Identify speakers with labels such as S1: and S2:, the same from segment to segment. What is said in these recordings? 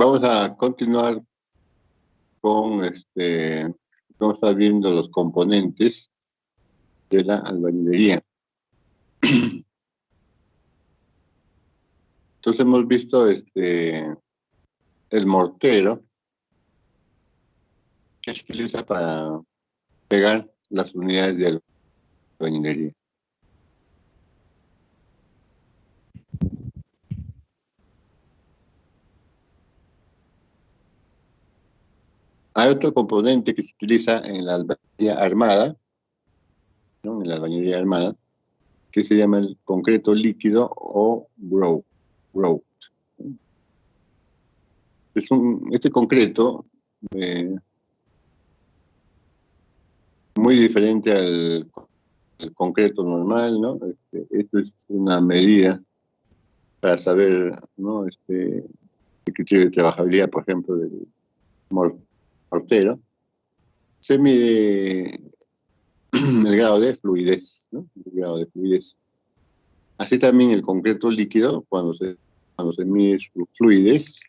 S1: Vamos a continuar con vamos a estar viendo los componentes de la albañilería. Entonces hemos visto el mortero que se utiliza para pegar las unidades de albañilería. Hay otro componente que se utiliza en la albañilería armada, ¿no? En la albañilería armada, que se llama el concreto líquido o grout. Este concreto muy diferente al concreto normal, ¿no? Esto es una medida para saber, ¿no? El criterio de trabajabilidad, por ejemplo, del mortero. Se mide el grado de fluidez, ¿no? El grado de fluidez. Así también el concreto líquido, cuando se mide su fluidez,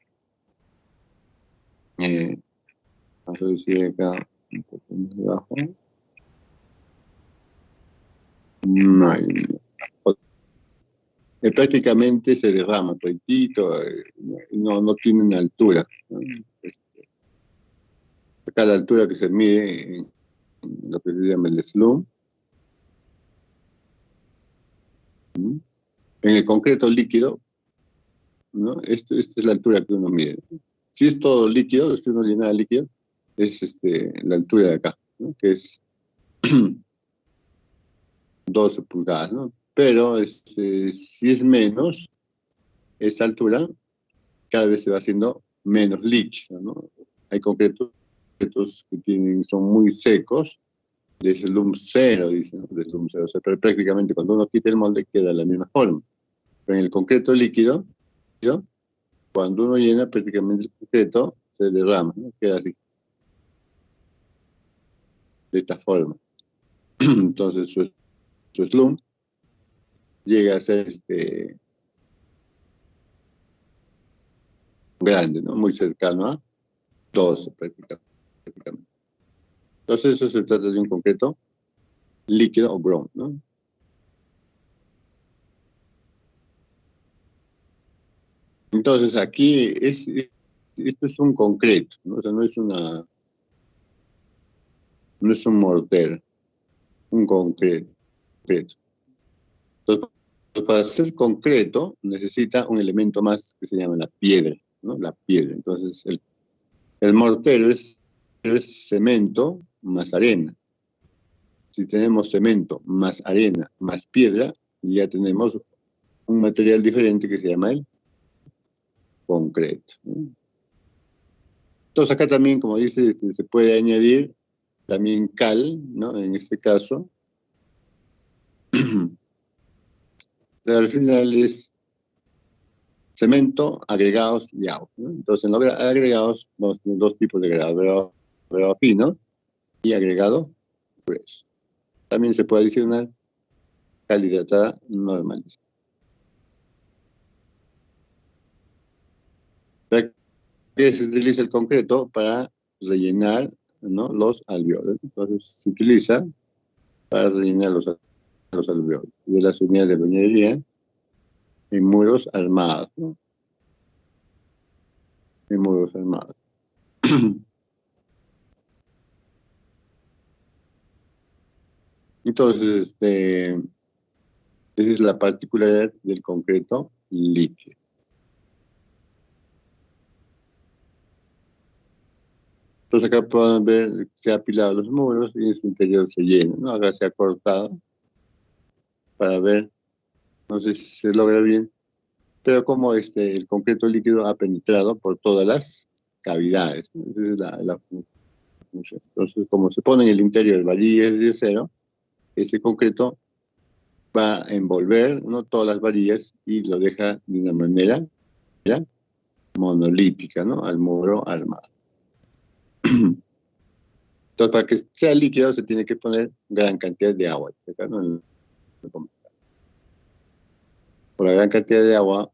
S1: vamos a decir acá, un poco más abajo. Prácticamente se derrama toditito, no tiene una altura, ¿no? Acá la altura que se mide en lo que se llama el slump. En el concreto líquido, ¿no? Esta es la altura que uno mide. Si es todo líquido, si uno llena de líquido, es la altura de acá, ¿no? Que es 12 pulgadas, ¿no? Pero si es menos, esta altura cada vez se va haciendo menos líquido, ¿no? Hay concretos que son muy secos, de slump cero, dicen, ¿no? De slump cero. O sea, pero prácticamente cuando uno quita el molde queda de la misma forma. Pero en el concreto líquido, cuando uno llena prácticamente el concreto, se derrama, ¿no? Queda así, de esta forma. Entonces su slump llega a ser grande, ¿no? Muy cercano a 12 prácticamente. Entonces eso se trata de un concreto líquido o ground, ¿no? Entonces aquí esto es un concreto, ¿no? O sea, no es un mortero, un concreto. Entonces, para hacer concreto necesita un elemento más que se llama la piedra, ¿no? La piedra. Entonces el mortero es cemento más arena. Si tenemos cemento más arena más piedra, ya tenemos un material diferente que se llama el concreto, ¿no? Entonces acá también, como dice, se puede añadir también cal, ¿no? En este caso. Pero al final es cemento, agregados y agua, ¿no? Entonces en los agregados vamos a tener dos tipos de agregado fino y agregado grueso. También se puede adicionar cal hidratada normalizada. Que se utiliza el concreto para rellenar, ¿no? Los alveolos. Entonces se utiliza para rellenar los alveolos de las unidades de albañilería en muros armados, ¿no? En muros armados. Entonces, esa es la particularidad del concreto líquido. Entonces acá pueden ver que se ha apilado los muros y en su interior se llena, ¿no? Acá se ha cortado para ver, no sé si se logra bien, pero como el concreto líquido ha penetrado por todas las cavidades, ¿no? Esa es la función. Entonces, como se pone en el interior el varillas de acero, ese concreto va a envolver, ¿no? Todas las varillas y lo deja de una manera, ¿ya? Monolítica, ¿no? Al muro armado. Entonces, para que sea líquido se tiene que poner gran cantidad de agua. Acá, ¿no? Por la gran cantidad de agua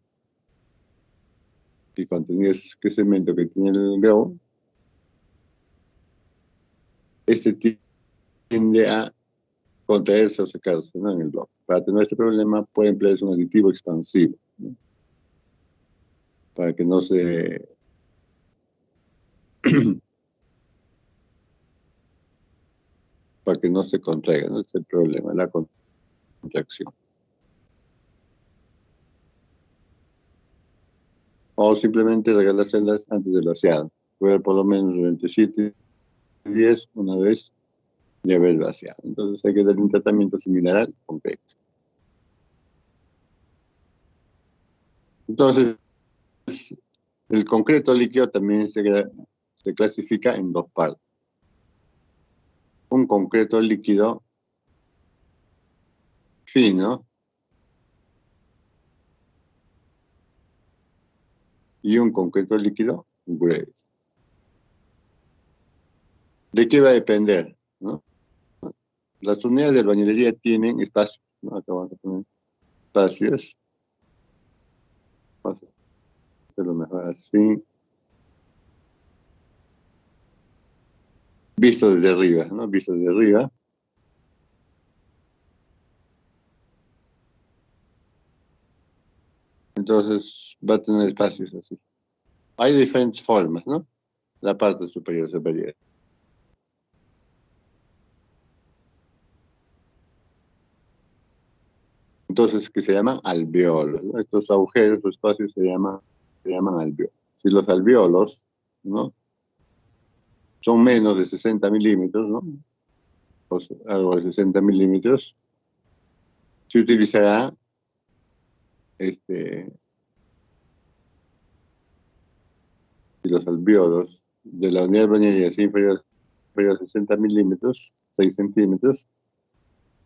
S1: y contenido que cemento que tiene el grout, este tiende a contraerse o secarse, ¿no?, en el bloque. Para tener este problema puede emplearse un aditivo expansivo, ¿no?, para que no se para que no se contraiga, ¿no? Ese es el problema, la contracción. O simplemente regalárselas antes del vaciado. Puede por lo menos durante 7 días, una vez de haber vaciado. Entonces hay que darle un tratamiento similar al concreto. Entonces, el concreto líquido también se clasifica en dos partes. Un concreto líquido fino y un concreto líquido grueso. ¿De qué va a depender, no? Las unidades de albañilería tienen espacios, ¿no? Acá vamos a poner espacios. Vamos a hacerlo mejor así. Visto desde arriba, ¿no? Visto desde arriba. Entonces va a tener espacios así. Hay diferentes formas, ¿no? La parte superior se vería. Entonces, que se llaman alveolos, ¿no? Estos agujeros o espacios se llaman alveolos. Si los alveolos, ¿no?, son menos de 60 milímetros, ¿no?, o sea, algo de 60 milímetros, se utilizará si los alveolos de la unidad de albañilería es inferior a 60 milímetros, 6 centímetros,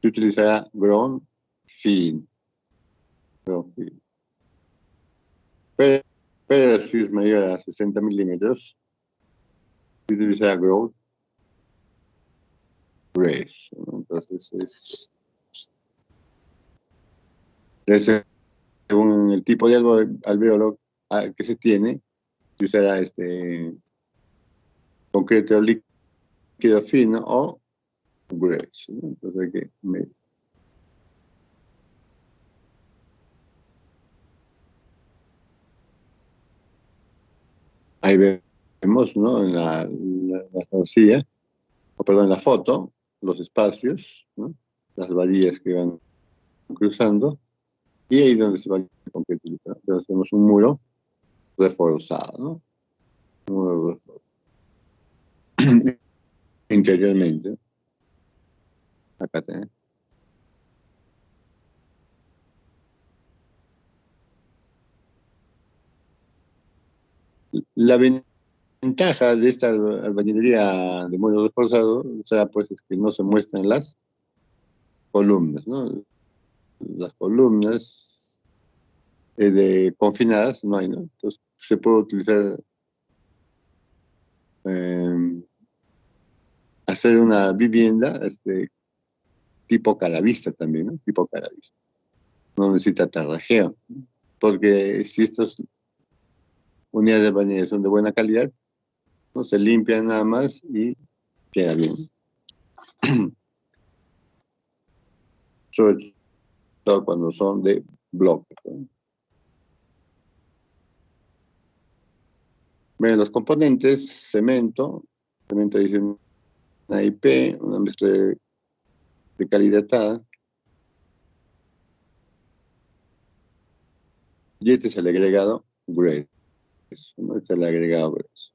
S1: se utilizará ground fin. Pero si es mayor a 60 milímetros, se utilizará ground brace, ¿no? Entonces, según el tipo de alveolo que se tiene, si será concreto líquido fino o grueso, ¿no? Entonces hay que medir. Ahí vemos, ¿no?, en la arcilla, o perdón, en la foto, los espacios, ¿no?, las varillas que van cruzando, y ahí donde se va el concreto líquido. Entonces tenemos un muro reforzado, ¿no? Un muro reforzado. Interiormente. Acá tenemos. La ventaja de esta albañilería de muro reforzado, o sea, pues es que no se muestran las columnas, ¿no? Las columnas confinadas no hay, ¿no? Entonces se puede utilizar, hacer una vivienda tipo calavista también, ¿no? Tipo calavista. No necesita tarrajeo, ¿no? Porque si estas unidades de albañilería son de buena calidad, no se limpian nada más y queda bien. Sobre todo cuando son de bloque, ¿no? Bueno, los componentes: cemento dice una IP, una mezcla de cal hidratada, y este es el agregado grueso, ¿no? Este es el agregado grueso.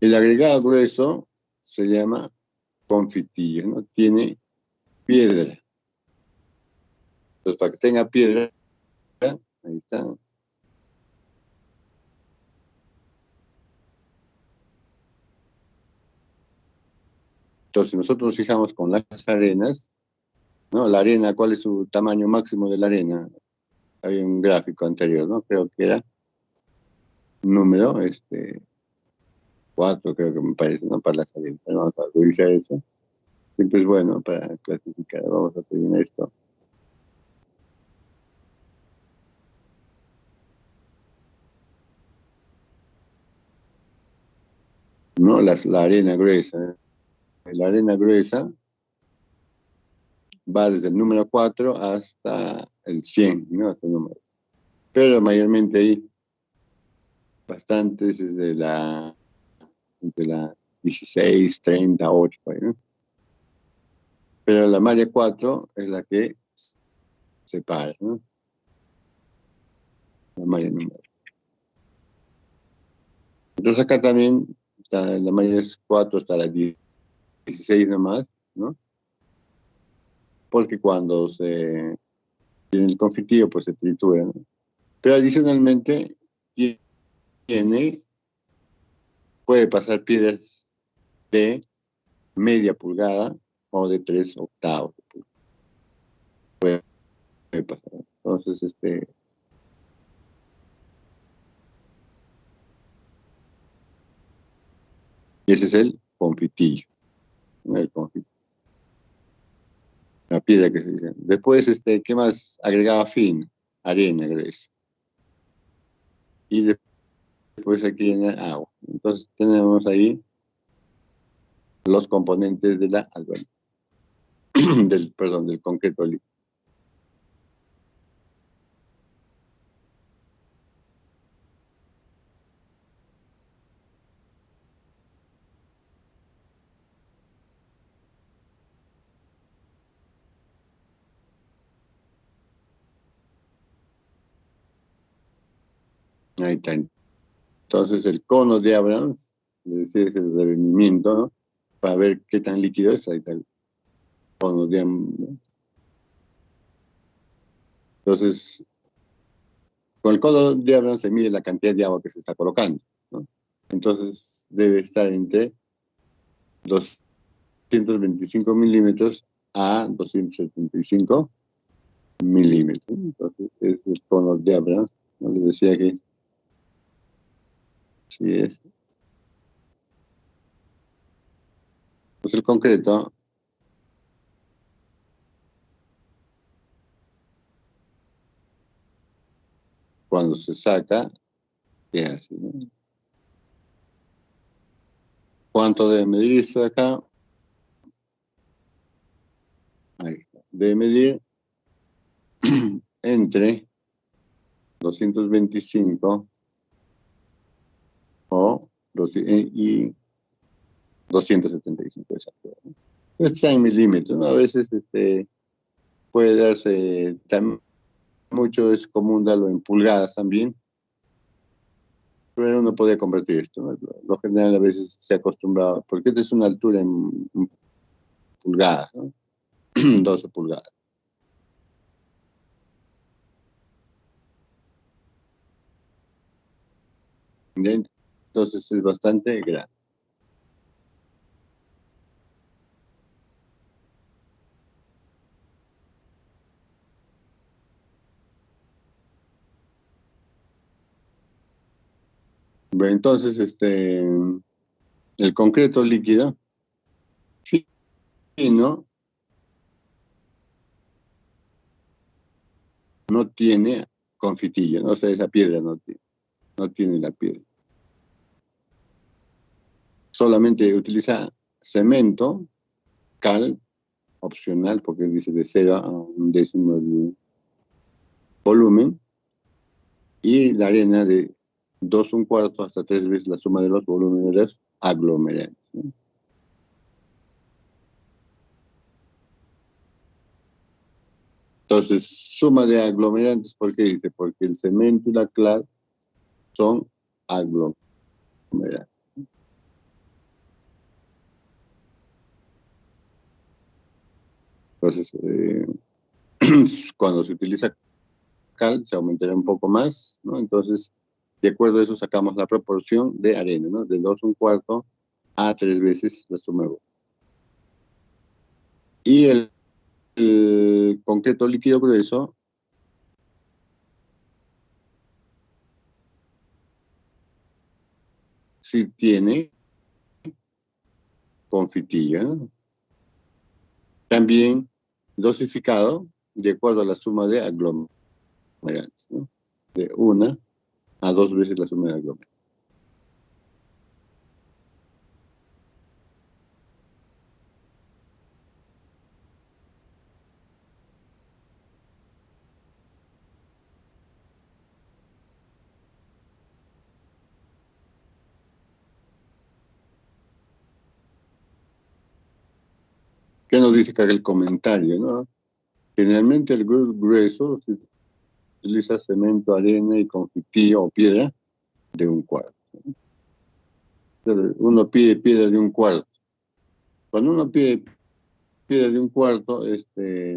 S1: El agregado grueso se llama confitillo, ¿no? Tiene piedra. Entonces, para que tenga piedra, ahí está. Entonces, nosotros nos fijamos con las arenas, ¿no? La arena, ¿cuál es su tamaño máximo de la arena? Había un gráfico anterior, ¿no? Creo que era número, 4 creo que me parece, ¿no? Para la salida. Vamos a revisar eso. Siempre es bueno para clasificar. Vamos a terminar esto. ¿No? La arena gruesa. La arena gruesa va desde el número 4 hasta el 100, ¿no? Hasta el número. Pero mayormente hay bastantes desde entre la 16, 30, 8, ¿no? Pero la malla 4 es la que separa, ¿no? La malla número. Entonces acá también está, la malla 4 hasta la 16 nomás, ¿no? Porque cuando se tiene el confitillo, pues se tritura, ¿no? Pero adicionalmente puede pasar piedras de media pulgada o de 3/8 de pulgada. Puede pasar. Entonces, ese es el confitillo, ¿no? El confitillo. La piedra que se dice. Después, ¿qué más? Agregaba fina, arena, gruesa. Y después aquí en el agua. Entonces tenemos ahí los componentes de la albañil, del concreto líquido. Ahí está. Entonces el cono de Abrams, es decir, es el revenimiento, ¿no? Para ver qué tan líquido es, ahí está el cono de Abrams, ¿no? Entonces, con el cono de Abrams se mide la cantidad de agua que se está colocando, ¿no? Entonces debe estar entre 225 milímetros a 275 milímetros. Entonces, es el cono de Abrams, ¿no? Les decía que sí es. Pues el concreto, cuando se saca, queda así, ¿no? ¿Cuánto debe medir esto de acá? Ahí está. Debe medir entre 225 y 275, exacto, ¿no? Está en milímetros, ¿no? A veces puede darse, mucho es común darlo en pulgadas también, pero uno podría convertir esto, ¿no? Lo general a veces se acostumbra, porque esta es una altura en pulgadas, ¿no? 12 pulgadas. Entonces es bastante grande. Bueno, entonces, el concreto líquido fino no tiene confitillo, ¿no? O sea, esa piedra no tiene la piedra. Solamente utiliza cemento, cal, opcional, porque dice de 0 a 1/10 de volumen, y la arena de 2/4 hasta 3 veces la suma de los volúmenes de los aglomerantes, ¿no? Entonces, suma de aglomerantes, ¿por qué dice? Porque el cemento y la cal son aglomerantes. Entonces, cuando se utiliza cal, se aumentará un poco más, ¿no? Entonces, de acuerdo a eso, sacamos la proporción de arena, ¿no? De 2/4 a 3 veces la suma de volumen. Y el concreto líquido grueso sí tiene con fitillo, ¿no? También dosificado de acuerdo a la suma de aglomerantes, ¿no? De 1 a 2 veces la suma de aglomerantes. ¿Qué nos dice acá el comentario, no? Generalmente el grueso se utiliza cemento, arena y confitillo o piedra de 1/4. Uno pide piedra de 1/4. Cuando uno pide piedra de 1/4,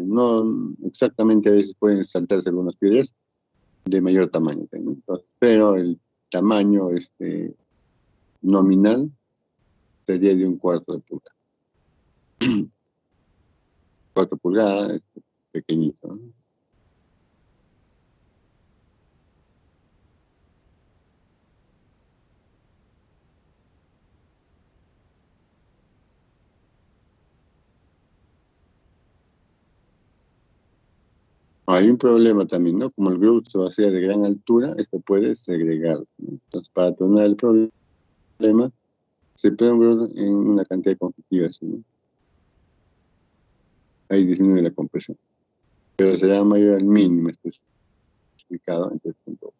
S1: no exactamente, a veces pueden saltarse algunas piedras de mayor tamaño, ¿no? Entonces, pero el tamaño nominal sería de 1/4 de pulgada. 4 pulgadas, pequeñito, ¿no? Hay un problema también, ¿no? Como el grupo se va a hacer de gran altura, puede segregar, ¿no? Entonces, para atenuar el problema, se puede en una cantidad de conflictivas, ¿no? Ahí disminuye la compresión. Pero será mayor al mínimo especificado en 3.1.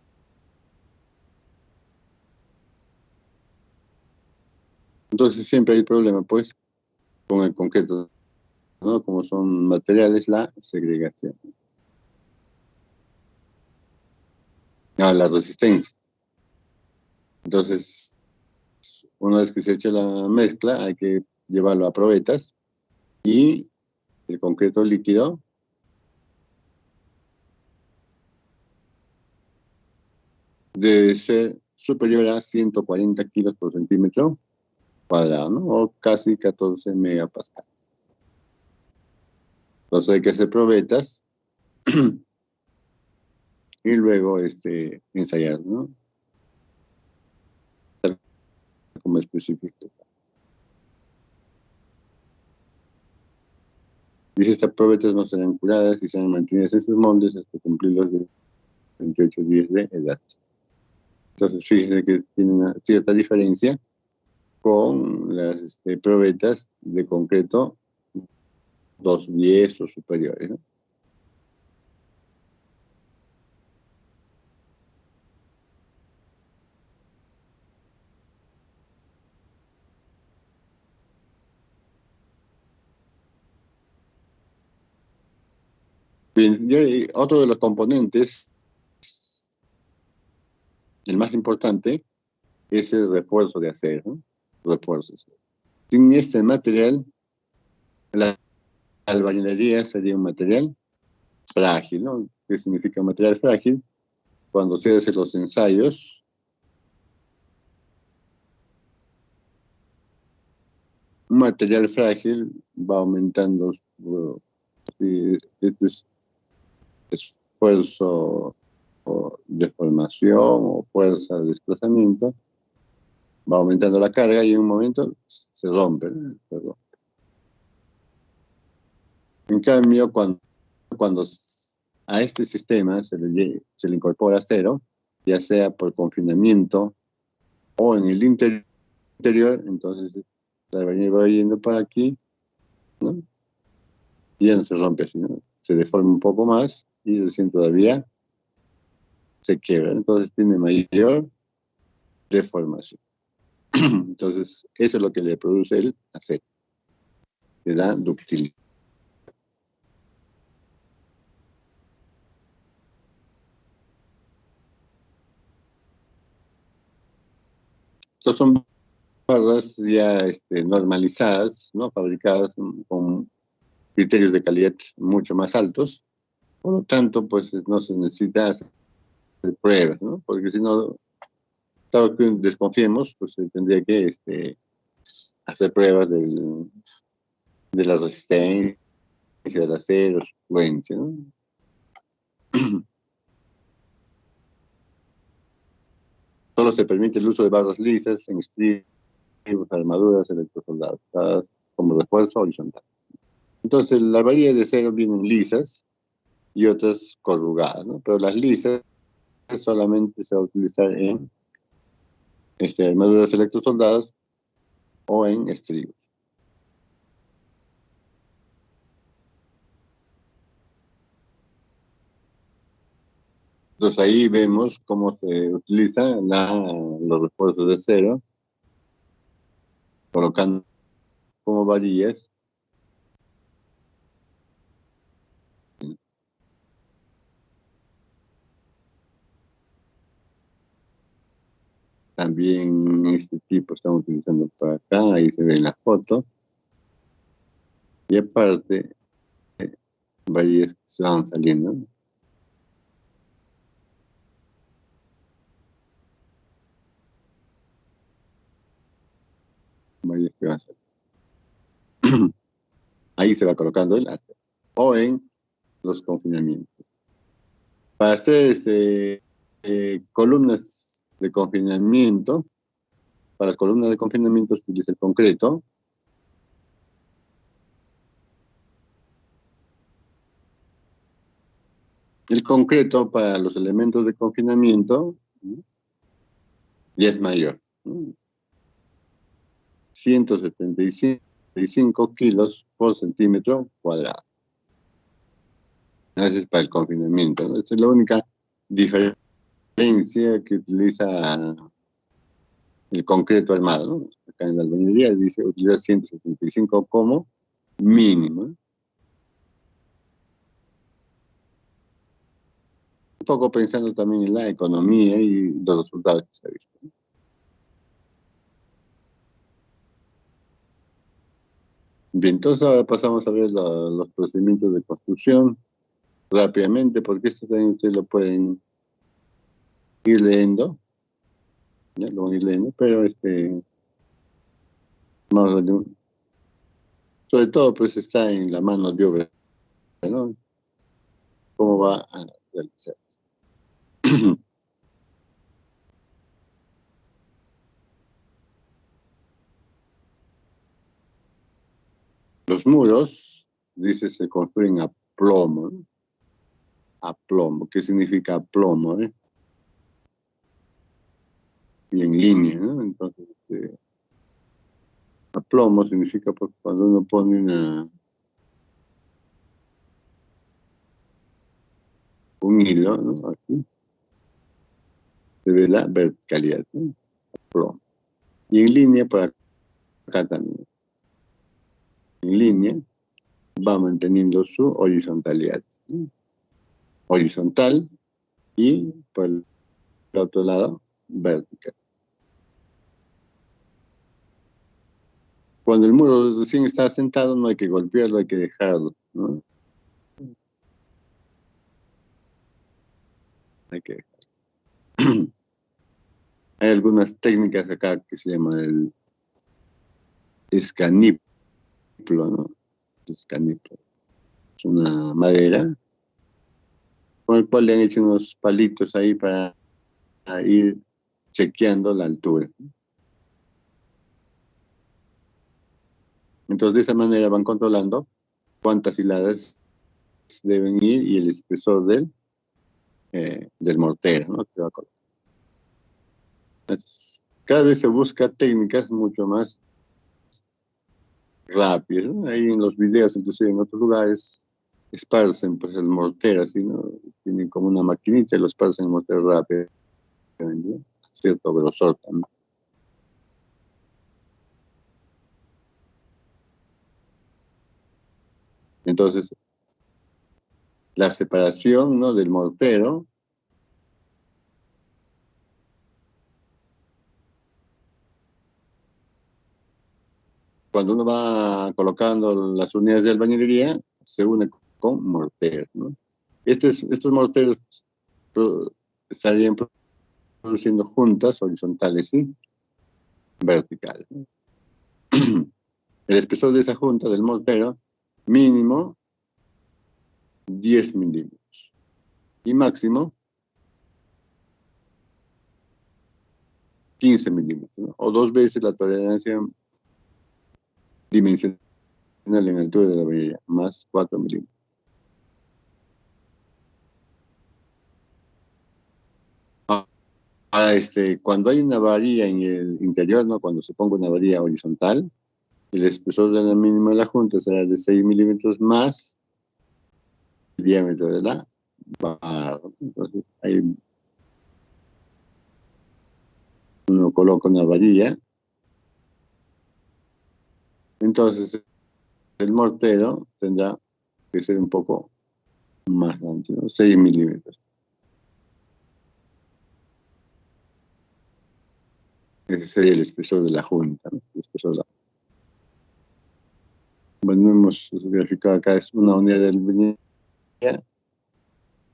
S1: Entonces, siempre hay problema, pues, con el concreto, ¿no? Como son materiales, la segregación. La resistencia. Entonces, una vez que se echa la mezcla, hay que llevarlo a probetas y el concreto líquido debe ser superior a 140 kilos por centímetro cuadrado, ¿no? O casi 14 megapascal. Entonces hay que hacer probetas y luego ensayar, ¿no? Como específico. Dice, estas probetas no serán curadas y serán mantenidas en sus moldes hasta cumplir los 28 días de edad. Entonces, fíjense que tiene una cierta diferencia con las probetas de concreto 210 o superiores, ¿no? Bien, y otro de los componentes, el más importante, es el refuerzo de acero, ¿no? Refuerzos. Sin este material, la albañilería sería un material frágil, ¿no? ¿Qué significa material frágil? Cuando se hacen los ensayos, un material frágil va aumentando este esfuerzo o deformación o fuerza de desplazamiento, va aumentando la carga y en un momento se rompe, ¿no? En cambio, cuando a este sistema se le incorpora acero, ya sea por confinamiento o en el interior, entonces la albañil va yendo para aquí, ¿no? Y ya no se rompe así, ¿no? Se deforma un poco más y recién todavía se quiebra. Entonces tiene mayor deformación. Entonces, eso es lo que le produce el acero. Le da ductilidad. Estos son barras ya normalizadas, ¿no? Fabricadas con criterios de calidad mucho más altos. Por lo tanto, pues no se necesita hacer pruebas, ¿no? Porque si no, tal que desconfiemos, pues se tendría que hacer pruebas de la resistencia del acero, su fluencia, ¿no? Solo se permite el uso de barras lisas en estribos, armaduras, electrosoldados como refuerzo horizontal. Entonces, las varillas de acero vienen lisas y otras corrugadas, ¿no? Pero las lisas solamente se va a utilizar en armaduras electrosoldadas o en estribos. Entonces ahí vemos cómo se utilizan los refuerzos de acero, colocando como varillas. También este tipo estamos utilizando por acá, ahí se ve en la foto. Y aparte, varillas que se van saliendo, ¿no? Varillas que van saliendo. Ahí se va colocando el acero. O en los confinamientos. Para hacer columnas de confinamiento, para las columnas de confinamiento se utiliza el concreto. El concreto para los elementos de confinamiento, ¿no?, ya es mayor, ¿no? 175 kilos por centímetro cuadrado. Ese es para el confinamiento, ¿no? Esa es la única diferencia que utiliza el concreto armado, ¿no? Acá en la albañilería dice utilizar 175 como mínimo. Un poco pensando también en la economía y los resultados que se ha visto. Bien, entonces ahora pasamos a ver los procedimientos de construcción rápidamente, porque esto también ustedes lo pueden ir leyendo, ¿ya? Lo van a ir leyendo, pero vamos a ver, sobre todo pues está en la mano de obra, ¿no? Cómo va a realizar. Los muros, dice, se construyen a plomo, ¿no? A plomo. ¿Qué significa plomo, eh? Y en línea, ¿no? Entonces, a plomo significa pues, cuando uno pone un hilo, ¿no? Aquí se ve la verticalidad, ¿no? A plomo. Y en línea, para acá también. En línea va manteniendo su horizontalidad, ¿no? Horizontal y por el otro lado vertical. Cuando el muro recién está asentado no hay que golpearlo, hay que dejarlo, ¿no? Hay que dejarlo. Hay algunas técnicas acá que se llaman el escaniplo, ¿no? Escaniplo. Es una madera con el cual le han hecho unos palitos ahí para ir chequeando la altura. Entonces, de esa manera van controlando cuántas hiladas deben ir y el espesor del mortero, ¿no? Que va a colocar. Entonces, cada vez se busca técnicas mucho más rápidas, ¿no? Ahí en los videos, inclusive en otros lugares, esparcen pues el mortero, así, ¿no? Tienen como una maquinita y lo esparcen el mortero rápido, ¿no? A cierto grosor también. Entonces, la separación, ¿no?, del mortero cuando uno va colocando las unidades de albañilería, se une con morteros, ¿no? Estos morteros pro, estarían produciendo juntas horizontales y verticales, ¿no? El espesor de esa junta del mortero, mínimo 10 milímetros y máximo 15 milímetros, ¿no? O dos veces la tolerancia dimensional en altura de la varilla, más 4 milímetros. Cuando hay una varilla en el interior, ¿no? Cuando se ponga una varilla horizontal, el espesor de la mínima de la junta será de 6 milímetros más el diámetro de la barra. Entonces, ahí uno coloca una varilla. Entonces, el mortero tendrá que ser un poco más grande, ¿no? 6 milímetros. Ese sería el espesor de la junta, ¿no? El espesor de la... Bueno, hemos verificado acá, es una unidad del vernier,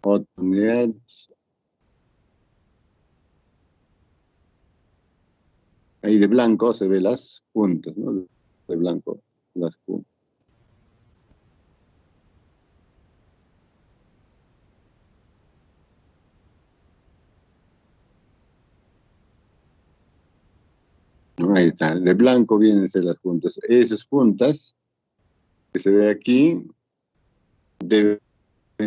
S1: otra unidad. Ahí de blanco se ve las puntas, ¿no? De blanco, las puntas. Ahí está, de blanco vienen a ser las puntas. Esas puntas que se ve aquí deben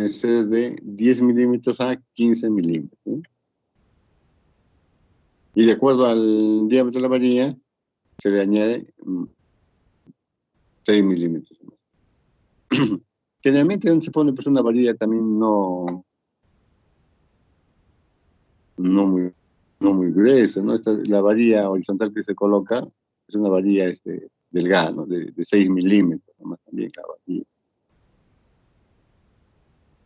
S1: ser de 10 milímetros a 15 milímetros, ¿no? Y de acuerdo al diámetro de la varilla, se le añade 6 milímetros. Generalmente donde se pone pues una varilla también no muy gruesa, ¿no? La varilla horizontal que se coloca es una varilla delgada, ¿no? De 6 milímetros, nomás también la varilla.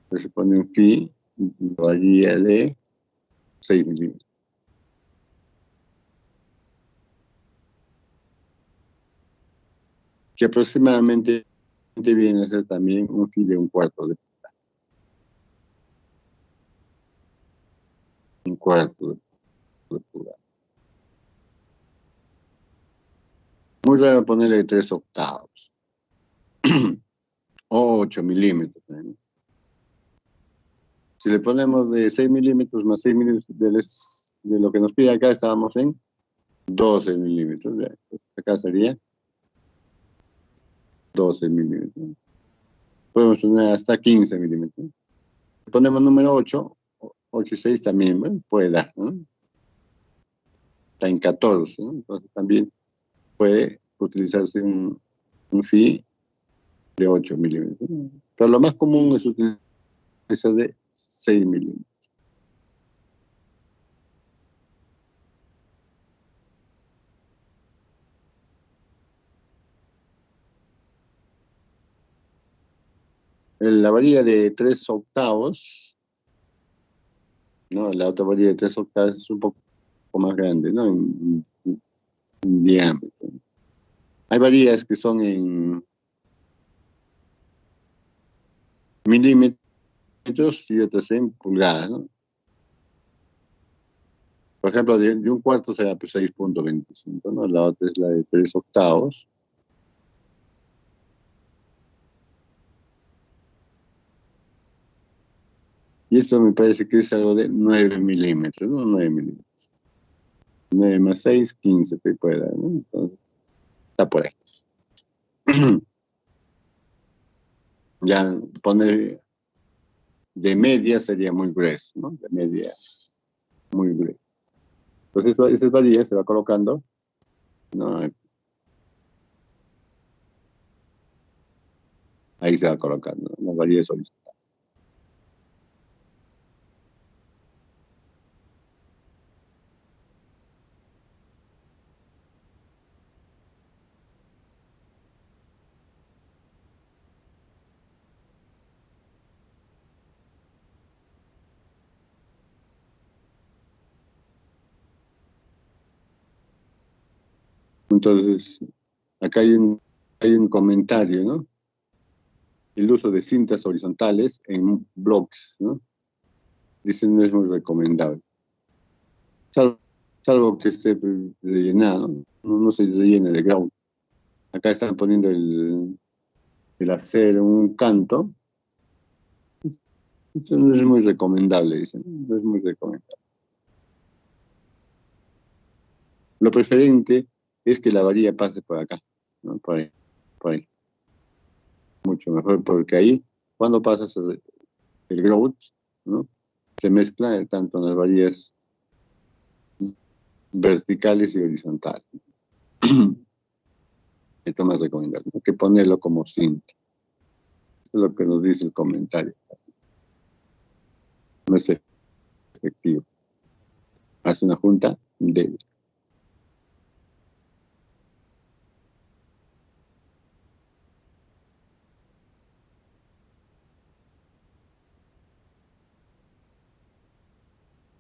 S1: Entonces se pone un phi, una varilla de 6 milímetros. Que aproximadamente viene a ser también un phi de un cuarto de pulgada. Muy raro ponerle 3 octavos. O 8 milímetros, ¿no? Si le ponemos de 6 milímetros más 6 milímetros de lo que nos pide acá, estábamos en 12 milímetros. Acá sería 12 milímetros. Podemos tener hasta 15 milímetros. Si ponemos número 8, 8 y 6 también, bueno, puede dar, ¿no? Está en 14, ¿no? Entonces también puede utilizarse un phi de 8 milímetros. Pero lo más común es utilizar de 6 milímetros. La varilla de 3 octavos, ¿no? La otra varilla de 3 octavos es un poco más grande, ¿no? En diámetro. Hay varillas que son en milímetros y otras en pulgadas, ¿no? Por ejemplo, de un cuarto será pues 6.25, ¿no? La otra es la de 3 octavos. Y esto me parece que es algo de 9 milímetros, ¿no? 9 milímetros. 9 más 6, 15 que puede dar, ¿no? Entonces, está por ahí. Ya poner de media sería muy grueso, ¿no? De media, muy grueso. Entonces, esas varillas se va colocando, ¿no? Ahí se va colocando, ¿no? Las varillas horizontales. Entonces, acá hay un comentario, ¿no? El uso de cintas horizontales en bloques, ¿no? Dicen no es muy recomendable. Salvo que esté rellenado, ¿no? No se rellene de grout. Acá están poniendo el acero en un canto. Eso no es muy recomendable, dicen. No es muy recomendable. Lo preferente es que la varilla pase por acá, ¿no? Por ahí, por ahí. mucho mejor, porque ahí, cuando pasas el grout, ¿no? Se mezcla tanto en las varillas verticales y horizontales. Esto me recomienda, ¿no? Que ponerlo como cinta. Eso es lo que nos dice el comentario. No es efectivo. Hace una junta débil.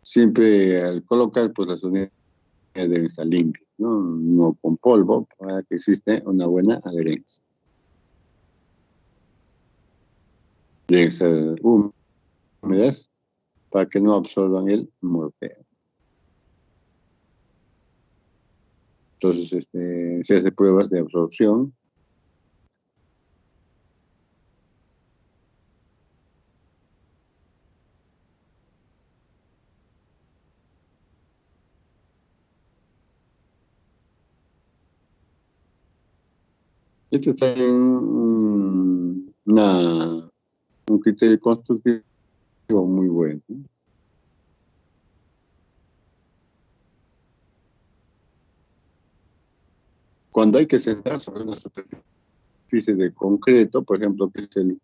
S1: Siempre al colocar, pues las unidades deben estar limpias, ¿no? No con polvo, para que exista una buena adherencia. Deben ser húmedas para que no absorban el mortero. Entonces, se hace pruebas de absorción. Esto está en un criterio constructivo muy bueno, ¿no? Cuando hay que sentar sobre una superficie de concreto, por ejemplo, que es el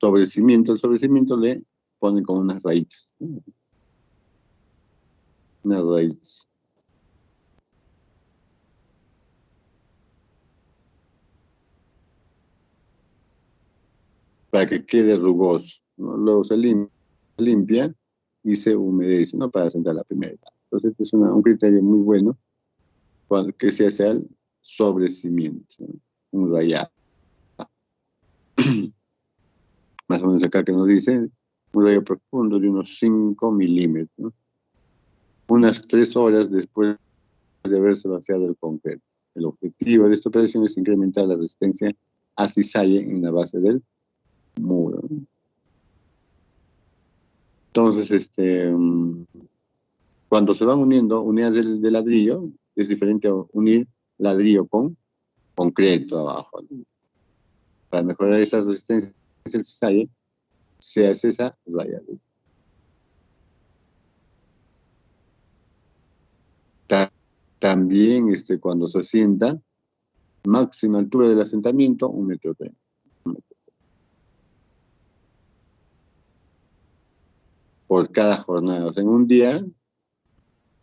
S1: sobrecimiento le ponen como unas raíces, ¿no? Unas raíces, para que quede rugoso, ¿no? Luego se limpia y se humedece, ¿no? Para sentar la primera etapa. Entonces, este es un criterio muy bueno que se hace al sobrecimiento, ¿no? Un rayado. Más o menos acá que nos dice un rayo profundo de unos 5 milímetros, ¿no? Unas 3 horas después de haberse vaciado el concreto. El objetivo de esta operación es incrementar la resistencia a cizalle en la base del muro, ¿no? Entonces, cuando se van uniendo unidades de ladrillo, es diferente a unir ladrillo con concreto abajo, ¿no? Para mejorar esa resistencia al cizalle, se hace esa rayadura. También, cuando se asienta, máxima altura del asentamiento, 1,30 m. Por cada jornada. O sea, en un día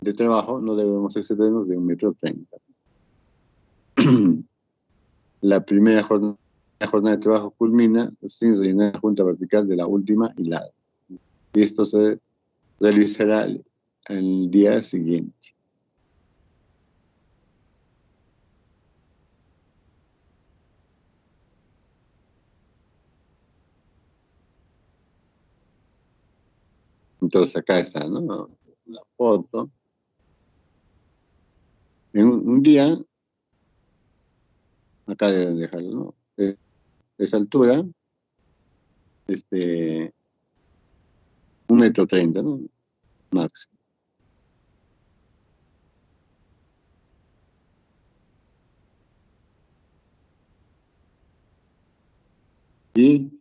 S1: de trabajo no debemos excedernos de 1,30 m. La primera jornada de trabajo culmina sin rellenar la junta vertical de la última hilada. Y esto se realizará el día siguiente. Entonces acá está, ¿no? La foto. En un día, acá deben dejarlo, ¿no? Esa altura, 1,30 m, ¿no? Máximo. Y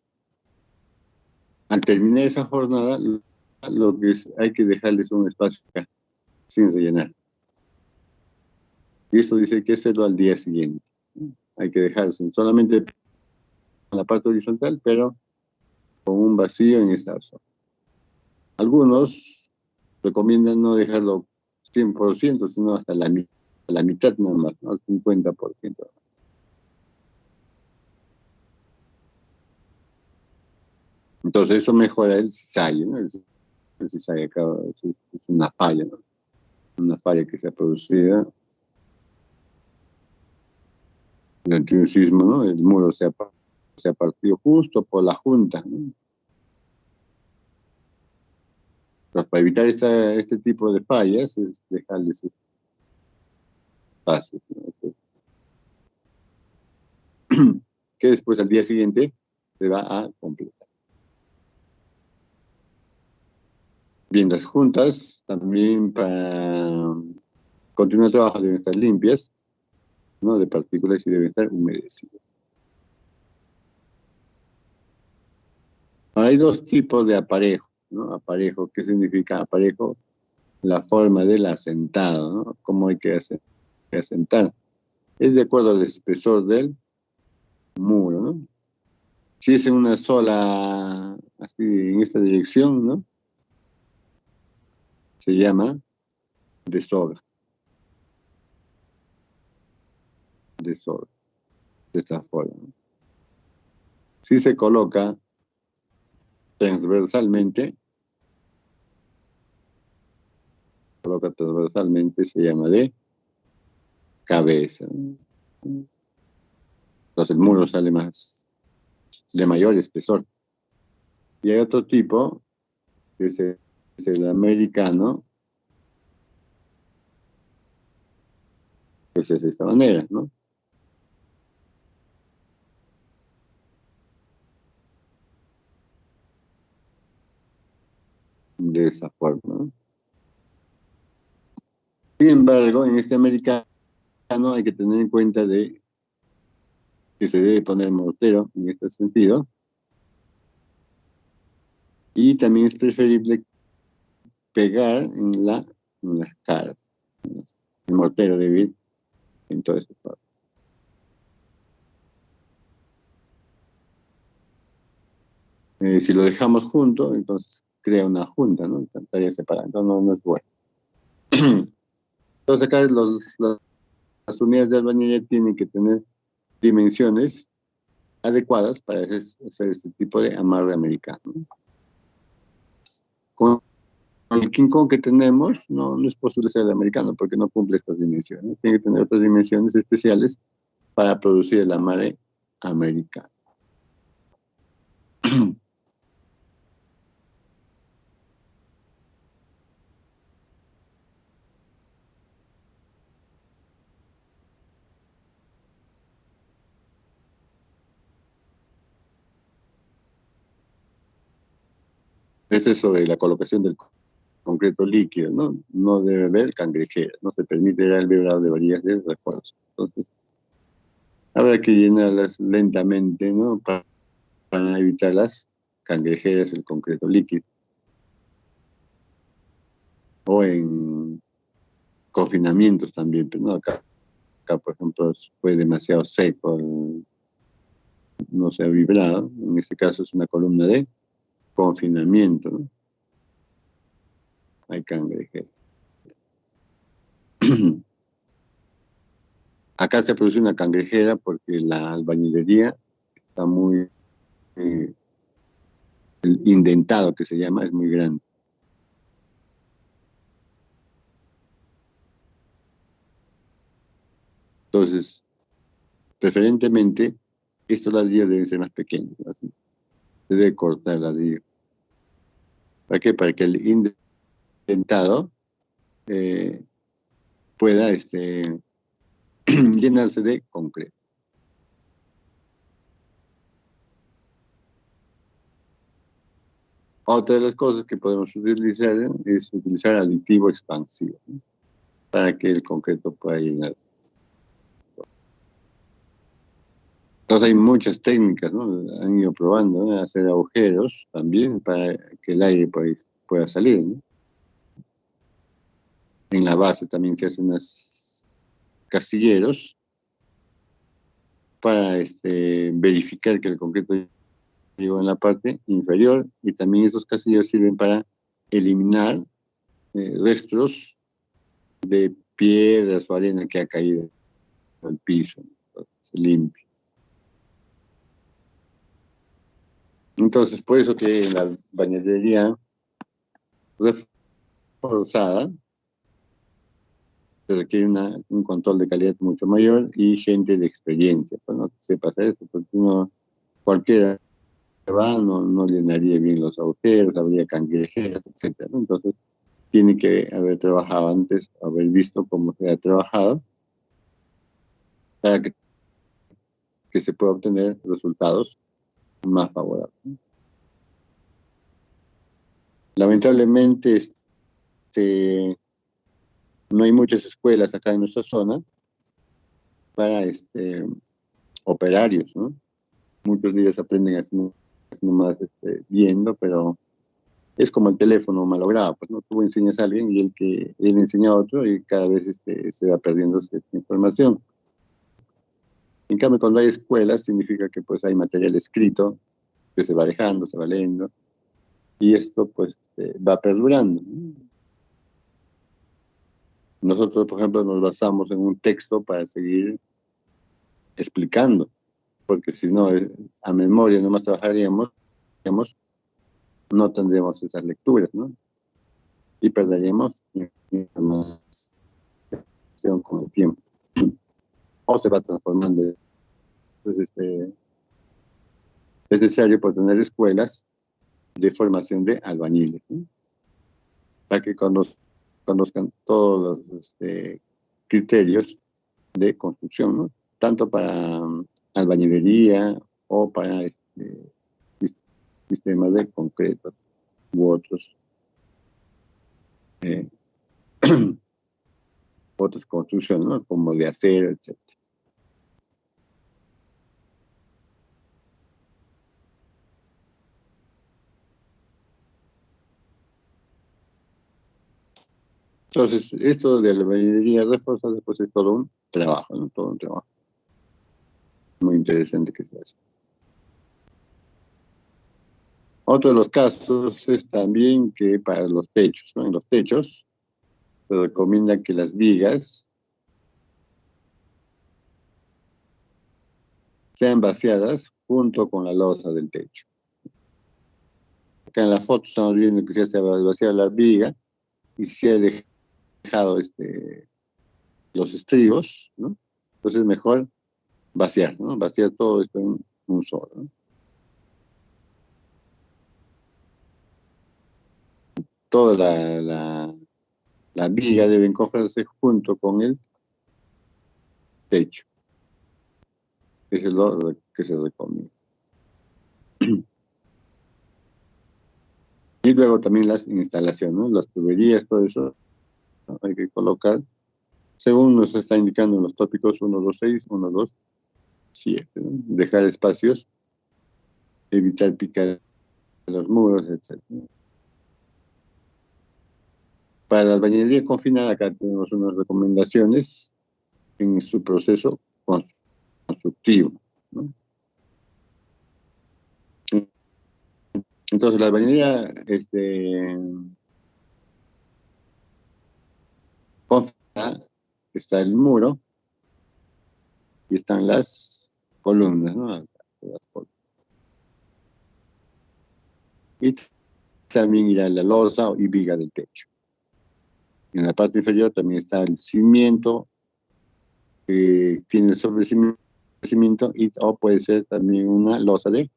S1: al terminar esa jornada, lo que hay que dejarles un espacio acá, sin rellenar. Y eso dice que hacerlo al día siguiente. Hay que dejarse solamente la parte horizontal, pero con un vacío en esta zona. Algunos recomiendan no dejarlo 100%, sino hasta la mitad nada más, ¿no? Al 50%. Entonces eso mejora el cizalle, ¿no? El cizalle acá es una falla, ¿no? Una falla que se ha producido durante un sismo, ¿no? El muro se ha partido justo por la junta, ¿no? Entonces, para evitar este tipo de fallas, es dejarles espacios, ¿no? Que después al día siguiente se va a completar. Bien, las juntas también para continuar el trabajo deben estar limpias, ¿no? De partículas y deben estar humedecidas. Hay dos tipos de aparejo, ¿no? Aparejo, ¿qué significa aparejo? La forma del asentado, ¿no? ¿Cómo hay que asentar? Es de acuerdo al espesor del muro, ¿no? Si es en una sola, así, en esta dirección, ¿no? Se llama de soga, de soga, de esta forma, ¿no? Si se coloca transversalmente, se llama de cabeza, ¿no? Entonces el muro sale más, de mayor espesor. Y hay otro tipo, que es el americano, pues es de esta manera, ¿no? De esa forma, ¿no? Sin embargo, en este americano hay que tener en cuenta de que se debe poner mortero en este sentido, y también es preferible pegar en las caras. El mortero debe ir en todas estas partes. Si lo dejamos junto, entonces crea una junta, ¿no? Estaría separada, entonces no es bueno. Entonces acá las unidades de albañilería tienen que tener dimensiones adecuadas para hacer este tipo de amarre americano, ¿no? Con el King Kong que tenemos, no es posible ser el americano porque no cumple estas dimensiones. Tiene que tener otras dimensiones especiales para producir el amarre americano. Esto es sobre la colocación del concreto líquido, ¿no? No debe haber cangrejeras, no se permite el alveolar de varillas de refuerzo. Entonces, habrá que llenarlas lentamente, ¿no? Para evitar las cangrejeras del concreto líquido. O en confinamientos también, pero no acá, por ejemplo, fue demasiado seco, no se ha vibrado. En este caso es una columna de confinamiento, ¿no? Hay cangrejeras. Acá se produce una cangrejera porque la albañilería está muy, el indentado que se llama, es muy grande. Entonces, preferentemente, estos ladrillos deben ser más pequeños, así. Se debe cortar el ladrillo. ¿Para qué? Para que el indentado eh, pueda llenarse de concreto. Otra de las cosas que podemos utilizar es utilizar aditivo expansivo, ¿no? Para que el concreto pueda llenar. Entonces hay muchas técnicas, ¿no? Han ido probando, ¿no? Hacer agujeros también para que el aire pueda salir, ¿no? En la base también se hacen unos casilleros para verificar que el concreto llegó en la parte inferior, y también esos casilleros sirven para eliminar restos de piedras o arena que ha caído al piso, ¿no? Se limpia. Entonces, por eso que la bañadería reforzada se requiere un control de calidad mucho mayor y gente de experiencia, pues, ¿no? Que sepa hacer eso, porque cualquiera que va no llenaría bien los agujeros, habría cangrejeras, etcétera, ¿no? Entonces, tiene que haber trabajado antes, haber visto cómo se ha trabajado para que se pueda obtener resultados más favorables. Lamentablemente, no hay muchas escuelas acá en nuestra zona para operarios, ¿no? Muchos de ellos aprenden haciendo nomás viendo, pero es como el teléfono malogrado, pues, ¿no? Tú enseñas a alguien y él enseña a otro y cada vez se va perdiendo cierta información. En cambio, cuando hay escuelas, significa que pues hay material escrito que se va dejando, se va leyendo, y esto pues va perdurando, ¿no? Nosotros, por ejemplo, nos basamos en un texto para seguir explicando, porque si no, a memoria nomás trabajaríamos, no tendríamos esas lecturas, ¿no? Y perderíamos información con el tiempo. O se va transformando. Entonces, es necesario por tener escuelas de formación de albañiles, ¿no? Para que conozcan todos los criterios de construcción, ¿no? Tanto para albañilería o para sistemas de concreto u otros otras construcciones, ¿no? Como de acero, etc. Entonces, esto de la albañilería reforzada pues es todo un trabajo, ¿no? Todo un trabajo muy interesante que se hace. Otro de los casos es también que para los techos, ¿no? En los techos se recomienda que las vigas sean vaciadas junto con la losa del techo. Acá en la foto estamos viendo que se ha vaciado la viga y se ha dejado los estribos, ¿no? Entonces es mejor vaciar, ¿no? Vaciar todo esto en un solo, ¿no? Toda la viga debe encontrarse junto con el techo. Eso es lo que se recomienda. Y luego también las instalaciones, ¿no? Las tuberías, todo eso, ¿no? Hay que colocar, según nos está indicando en los tópicos 126, 127, ¿no? Dejar espacios, evitar picar los muros, etc. Para la albañilería confinada, acá tenemos unas recomendaciones en su proceso constructivo, ¿no? Entonces, la albañilería confinada, está el muro y están las columnas, ¿no? Y también irá la losa y viga del techo. En la parte inferior también está el cimiento, tiene el sobrecimiento o puede ser también una losa de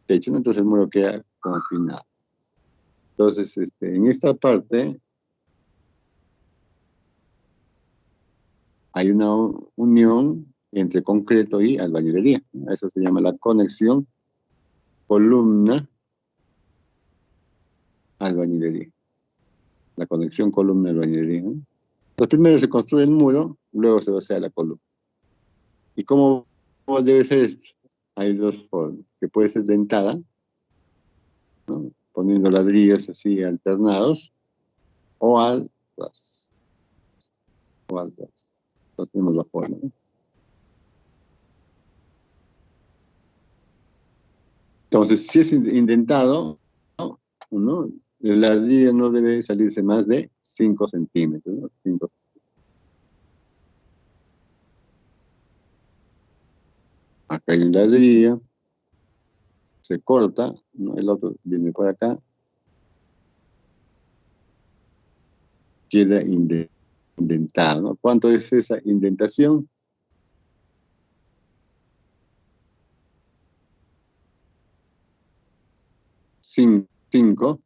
S1: techo, ¿no? Entonces el muro queda confinado. Entonces, en esta parte hay una unión entre concreto y albañilería. Eso se llama la conexión columna-albañilería. La conexión columna-albañilería, ¿no? Entonces primero se construye el muro, luego se vacía la columna. ¿Y cómo debe ser esto? Hay dos formas, que puede ser dentada, ¿no? Poniendo ladrillos así alternados, o al ras. Entonces tenemos la forma, ¿no? Entonces, si es indentado, ¿no? El ladrillo no debe salirse más de 5 centímetros, ¿no? Acá hay un ladrillo, se corta, ¿no? El otro viene por acá, queda indentado, ¿no? ¿Cuánto es esa indentación? 5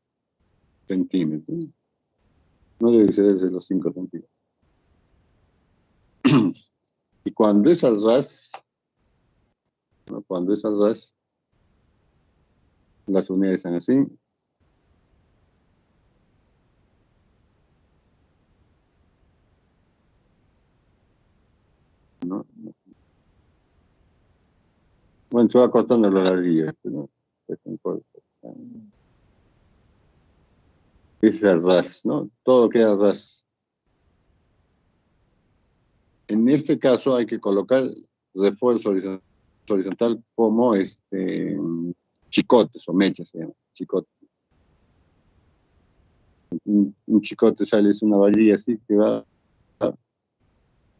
S1: centímetros. No debe excederse los 5 centímetros. Y cuando es al ras, ¿no? Cuando es al ras, las unidades están así. ¿No? Bueno, se va cortando los ladrillos, ¿no? pues en corto. Es el ras, ¿no? Todo queda ras. En este caso hay que colocar refuerzo horizontal como chicotes o mechas, se llama, chicote. Un chicote sale, es una varilla así que va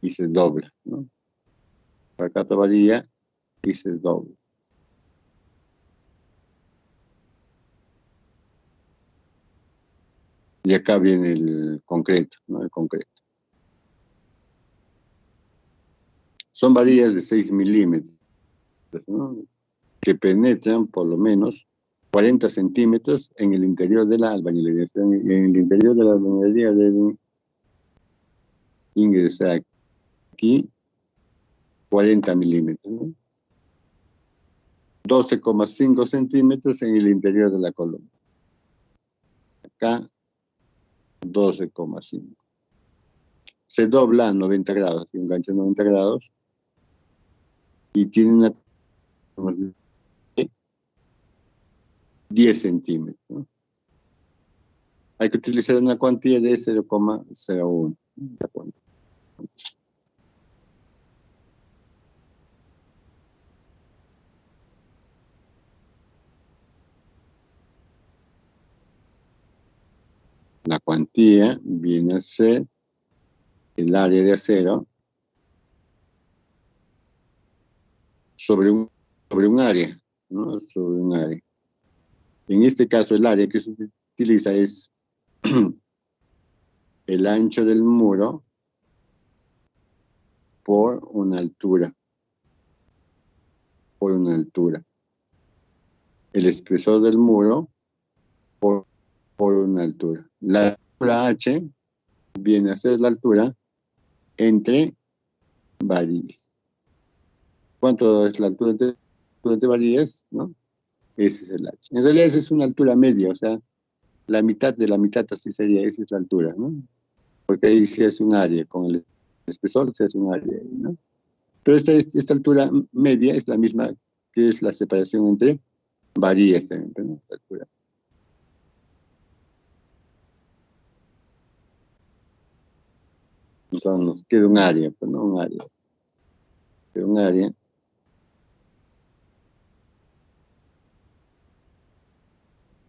S1: y se dobla, ¿no? Acá otra varilla y se dobla. Y acá viene el concreto, ¿no? El concreto. Son varillas de 6 milímetros, ¿no? Que penetran por lo menos 40 centímetros en el interior de la albañilería. En el interior de la albañilería deben ingresar aquí 40 milímetros, ¿no? 12,5 centímetros en el interior de la columna. Acá 12,5. Se dobla a 90 grados, un gancho a 90 grados, y tiene una 10 centímetros, ¿no? Hay que utilizar una cuantía de 0,01. La cuantía viene a ser el área de acero sobre un área, ¿no? Sobre un área. En este caso, el área que se utiliza es el ancho del muro por una altura. Por una altura. El espesor del muro por una altura. La altura H viene a ser la altura entre varillas. ¿Cuánto es la altura entre varillas? ¿No? Ese es el H. En realidad esa es una altura media, o sea, la mitad de la mitad así sería, esa es la altura, ¿no? Porque ahí sí es un área, con el espesor se hace un área, ¿no? Pero esta altura media es la misma que es la separación entre varillas también, ¿no? La altura. Entonces nos queda un área, pues, ¿no? Un área. Queda un área.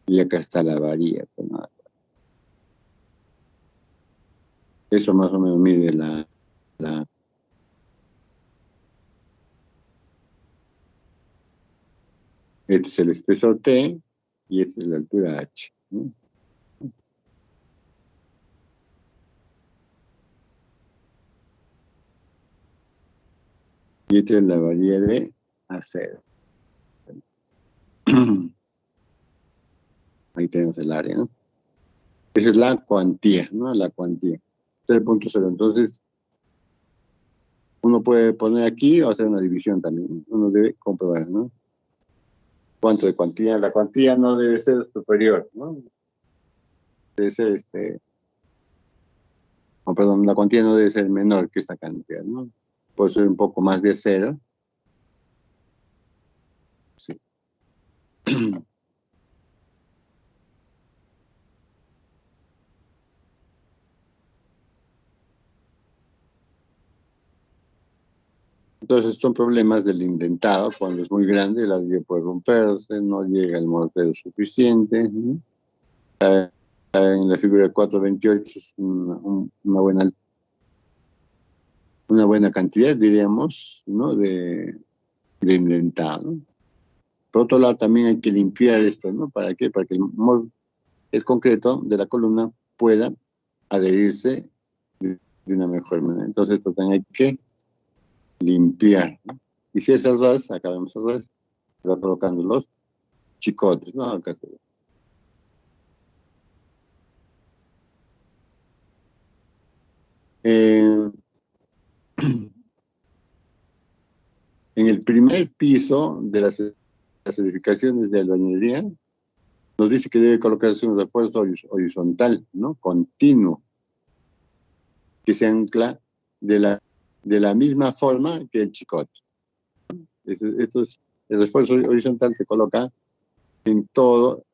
S1: Y acá está la varilla, pues, ¿no? Eso más o menos mide la este es el espesor T y esta es la altura H, ¿no? Y esta es la varilla de acero. Ahí tenemos el área, ¿no? Esa es la cuantía, ¿no? La cuantía. 3.0. Entonces, uno puede poner aquí o hacer una división también. Uno debe comprobar, ¿no? ¿Cuánto de cuantía? La cuantía no debe ser superior, ¿no? Debe ser perdón, la cuantía no debe ser menor que esta cantidad, ¿no? Puede ser un poco más de cero. Sí. Entonces son problemas del indentado, cuando es muy grande, la ladrillo puede romperse, no llega el mortero suficiente, ¿no? En la figura 428 es una buena cantidad, diríamos, ¿no? de indentado, ¿no? Por otro lado, también hay que limpiar esto, ¿no? ¿Para qué? Para que el concreto de la columna pueda adherirse de una mejor manera. Entonces, esto también hay que limpiar, ¿no? Y si es al ras, acá vemos al ras, se va colocando los chicotes, ¿no? Acá se ve. En el primer piso de las edificaciones de albañilería, nos dice que debe colocarse un refuerzo horizontal, ¿no? Continuo, que se ancla de la misma forma que el chicote. El refuerzo horizontal se coloca en todo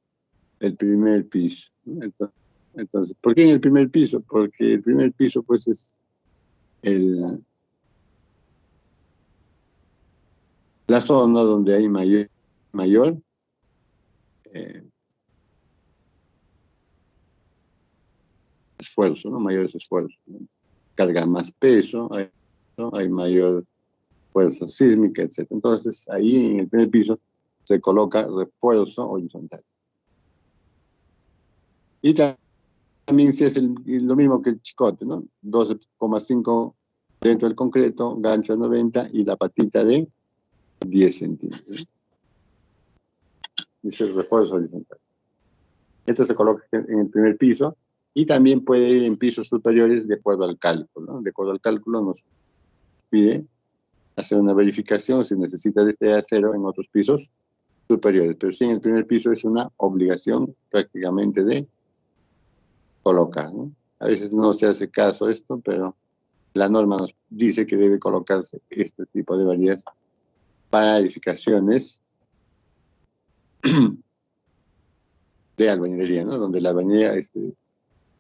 S1: el primer piso, ¿no? Entonces, ¿por qué en el primer piso? Porque el primer piso, pues, es la zona donde hay mayor eh, esfuerzo, ¿no? Mayores esfuerzos, ¿no? Carga más peso, hay mayor fuerza sísmica, etc. Entonces, ahí en el primer piso se coloca refuerzo horizontal. Y también si es lo mismo que el chicote, ¿no? 12,5 dentro del concreto, gancho de 90 y la patita de 10 centímetros. Ese es el refuerzo horizontal. Esto se coloca en el primer piso y también puede ir en pisos superiores de acuerdo al cálculo, ¿no? De acuerdo al cálculo nos pide hacer una verificación si necesita de este acero en otros pisos superiores, pero sí en el primer piso es una obligación prácticamente de colocar, ¿no? A veces no se hace caso a esto, pero la norma nos dice que debe colocarse este tipo de varillas para edificaciones de albañilería, ¿no? Donde la albañilería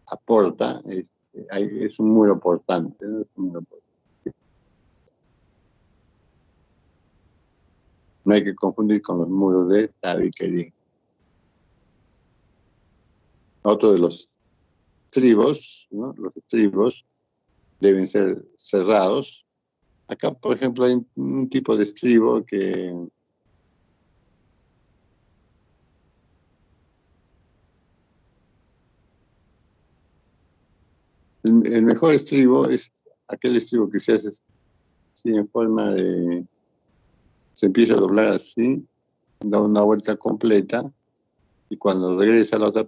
S1: aporta, es un muro portante, ¿no? Es un muro portante. No hay que confundir con los muros de tabiquería. Otro de los estribos, ¿no? Los estribos deben ser cerrados. Acá, por ejemplo, hay un tipo de estribo que el mejor estribo es aquel estribo que se hace así en forma de... Se empieza a doblar así, da una vuelta completa y cuando regresa a la otra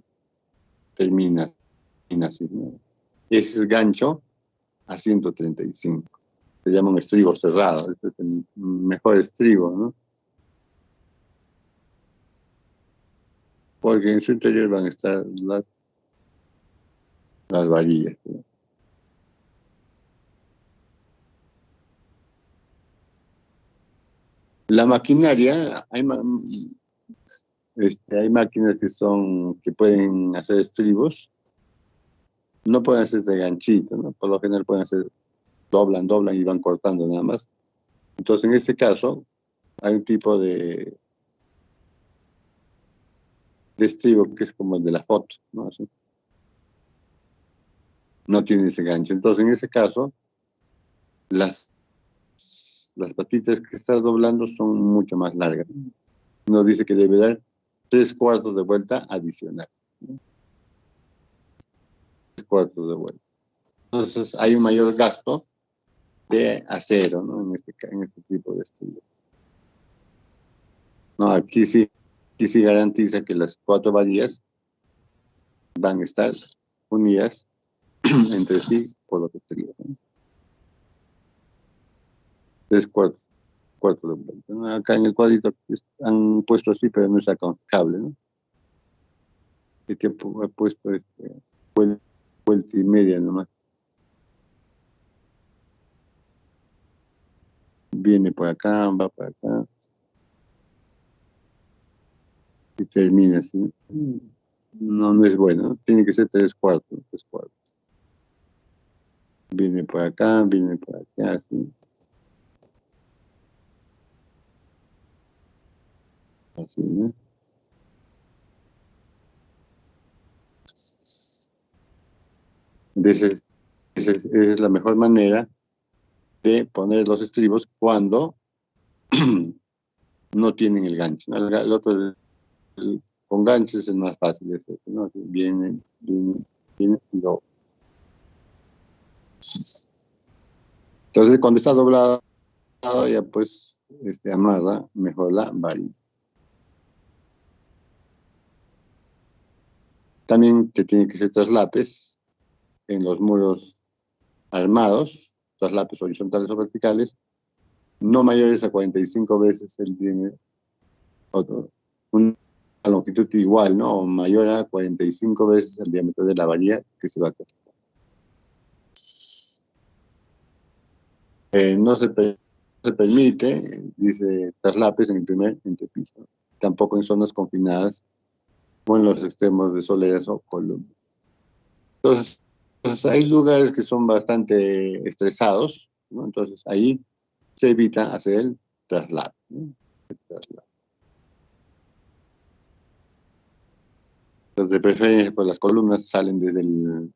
S1: termina así, ¿no? Ese es gancho a 135. Se llama un estribo cerrado. Este es el mejor estribo, ¿no? Porque en su interior van a estar las varillas, ¿no? La maquinaria, hay máquinas que pueden hacer estribos, no pueden hacer de ganchito, ¿no? Por lo general pueden hacer, doblan y van cortando nada más. Entonces, en este caso, hay un tipo de estribo que es como el de la foto, ¿no? Así. No tiene ese gancho. Entonces, en ese caso, las patitas que estás doblando son mucho más largas. Nos dice que debe dar 3/4 de vuelta adicional. 3/4 de vuelta. Entonces, hay un mayor gasto de acero, ¿no? En este tipo de estudio. No, aquí sí garantiza que las 4 varillas van a estar unidas entre sí por los exteriores, ¿no? 3/4 de vuelta, ¿no? Acá en el cuadrito han puesto así, pero no es aconsejable, ¿no? Este ha puesto vuelta y media nomás. Viene por acá, va por acá y termina así. No es bueno, ¿no? Tiene que ser 3/4. Viene por acá, viene por acá, así. Así, ¿no? Esa es la mejor manera de poner los estribos cuando no tienen el gancho, ¿no? El otro, con ganchos es más fácil de hacer, ¿no? Viene y dobla. Entonces, cuando está doblado, ya pues amarra mejor la varilla. También te tiene que hacer traslapes en los muros armados, traslapes horizontales o verticales, no mayores a 45 veces el diámetro, una longitud igual, ¿no? O mayor a 45 veces el diámetro de la varilla que se va a cortar. No se permite, dice, traslapes en el primer entrepiso. tampoco en zonas confinadas o en los extremos de soleras o columnas. Entonces, hay lugares que son bastante estresados, ¿no? Entonces ahí se evita hacer el traslado, ¿no? El traslado. Entonces, de preferencia, pues las columnas salen desde el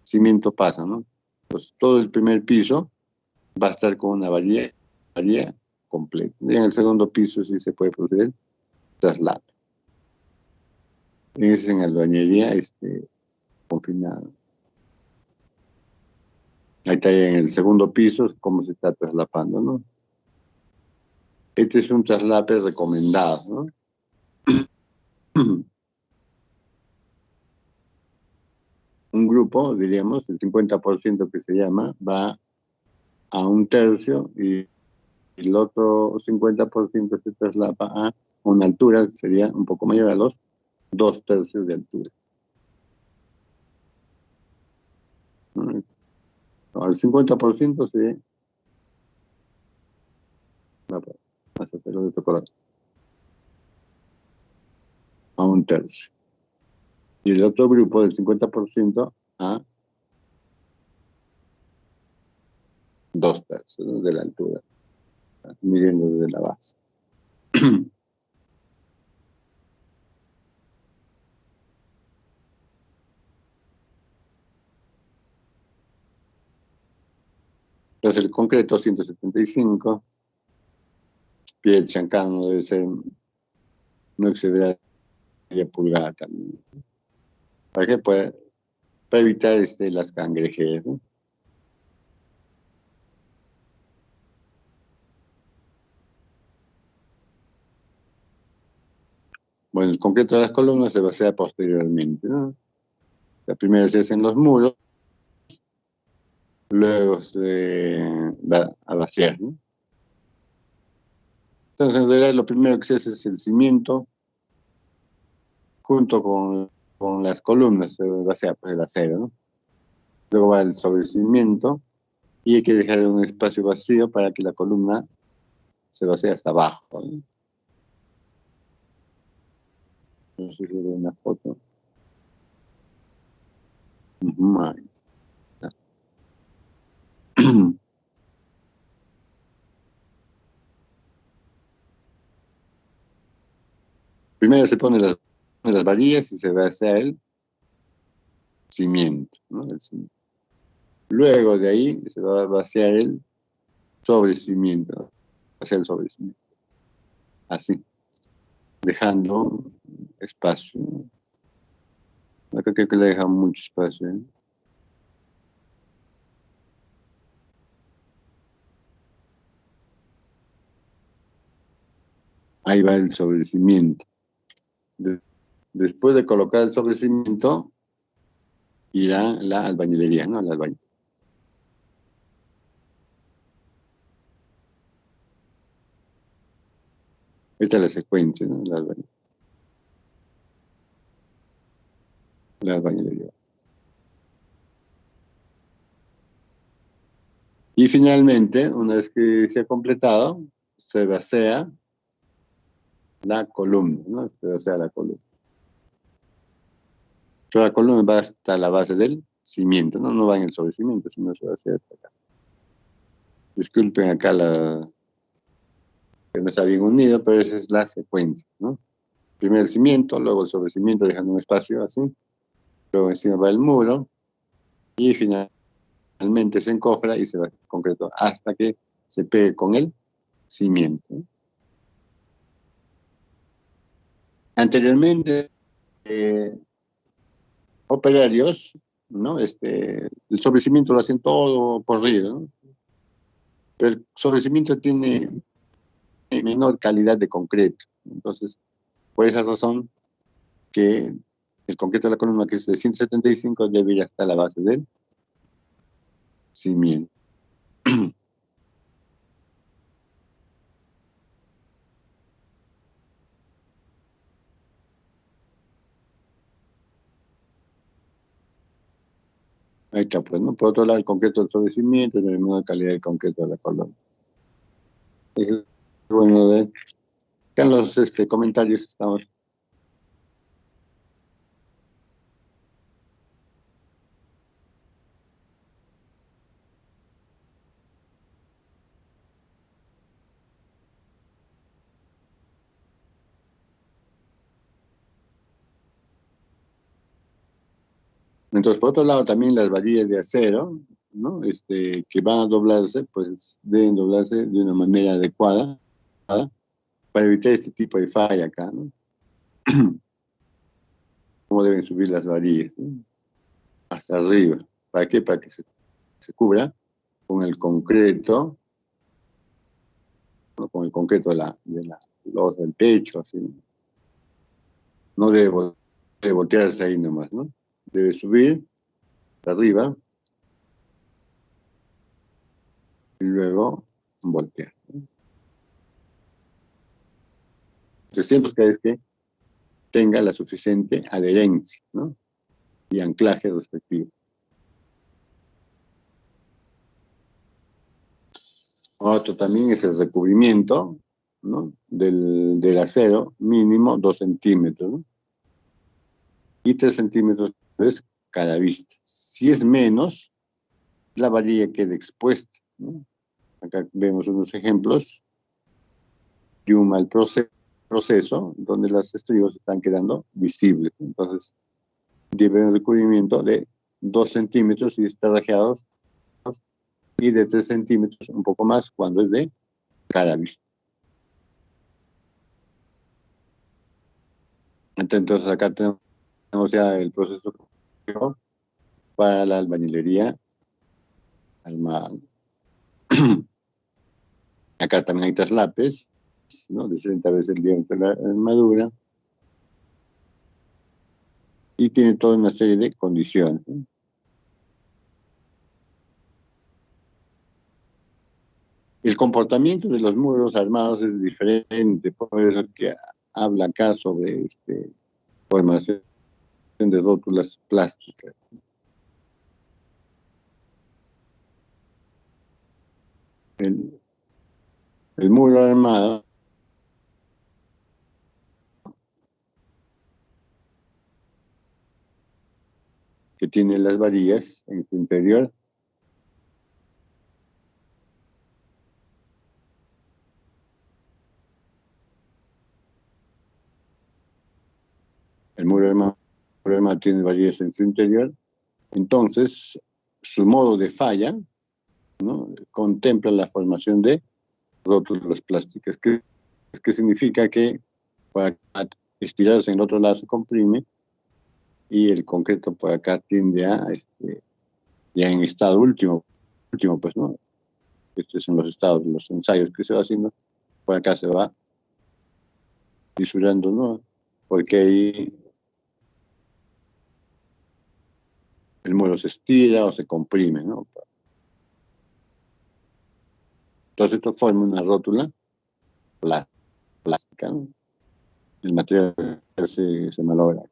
S1: cimiento, pasan, ¿no? Pues todo el primer piso va a estar con una varilla completa. Y en el segundo piso sí se puede producir el traslado. Es en albañilería confinada. Ahí está en el segundo piso cómo se está traslapando, ¿no? Este es un traslape recomendado, ¿no? Un grupo, diríamos, el 50% que se llama, va a 1/3 y el otro 50% se traslapa a una altura, sería un poco mayor a los 2/3 de altura. ¿No? El 50% se va a hacerlo de otro color. A 1/3. Y el otro grupo del 50% a 2/3, ¿no? De la altura, midiendo desde la base. Entonces el concreto 175, pie de chancano debe ser, no excederá media pulgada también. ¿Para qué? Para evitar las cangrejeras, ¿no? Bueno, el concreto de las columnas se vacía posteriormente, ¿no? La primera se hace en los muros, luego se va a vaciar, ¿no? Entonces, en realidad, lo primero que se hace es el cimiento, junto con las columnas, se vacía pues, el acero, ¿no? Luego va el sobrecimiento, y hay que dejar un espacio vacío para que la columna se vacíe hasta abajo, ¿no? No sé si ve una foto. Ahí está. Primero se ponen las varillas y se vacía el cimiento, ¿no? El cimiento. Luego de ahí se va a vaciar el sobrecimiento, hacia el sobrecimiento, así, dejando espacio. Acá creo que le deja mucho espacio, ¿eh? Ahí va el sobrecimiento. Después de colocar el sobrecimiento, irá la albañilería, ¿no? La albañilería. Esta es la secuencia, ¿no? La albañilería. Y finalmente, una vez que se ha completado, se vacía la columna, ¿no? Se vacía la columna. Toda la columna va hasta la base del cimiento, ¿no? No va en el sobrecimiento, sino se vacía hasta acá. Disculpen acá que no está bien unido, pero esa es la secuencia, ¿no? Primero el cimiento, luego el sobrecimiento dejando un espacio así, luego encima va el muro y finalmente se encofra y se va concreto hasta que se pegue con el cimiento. Anteriormente, operarios, ¿no? El sobrecimiento lo hacen todo corrido, ¿no? Pero el sobrecimiento tiene menor calidad de concreto. Entonces, por esa razón que el concreto de la columna, que es de 175, debe ir hasta la base del cimiento. Ahí está, pues, ¿no? Por otro lado, el concreto del sobrecimiento tiene menor calidad del concreto de la columna. Eso es bueno de Acá en los comentarios estamos. Entonces, por otro lado, también las varillas de acero, ¿no? Que van a doblarse, pues deben doblarse de una manera adecuada, ¿ah? Para evitar este tipo de falla acá, ¿no? Cómo deben subir las varillas, ¿no? Hasta arriba. ¿Para qué? Para que se cubra con el concreto, ¿no? Con el concreto de la losa del techo, así, ¿no? No debe voltearse ahí nomás, ¿no? Debe subir hasta arriba y luego voltear, ¿no? Entonces, siempre que es que tenga la suficiente adherencia, ¿no? Y anclaje respectivo. Otro también es el recubrimiento, ¿no? del acero, mínimo 2 centímetros, ¿no? Y 3 centímetros es cada vista. Si es menos, la varilla queda expuesta, ¿no? Acá vemos unos ejemplos de un mal proceso donde las estribos están quedando visibles. Entonces, debe un recubrimiento de 2 centímetros si está rajeado y de 3 centímetros, un poco más, cuando es de cada vista. Entonces, acá tenemos ya el proceso para la albañilería armada. Acá también hay traslapes, ¿no? De 60 veces el diámetro de la armadura. Y tiene toda una serie de condiciones, ¿no? El comportamiento de los muros armados es diferente, por eso que habla acá sobre formación de rótulas plásticas. El, el muro armado que tiene las varillas en su interior, el muro armado tiene varillas en su interior, entonces su modo de falla, ¿no? Contempla la formación de rótulas plásticas, que significa que para estirarse en el otro lado se comprime y el concreto por acá tiende a, ya en estado último, pues, ¿no? Estos son los estados, los ensayos que se va haciendo, por acá se va disurando, ¿no? Porque ahí el muro se estira o se comprime, ¿no? Entonces esto forma una rótula plástica, ¿no? El material se malogra.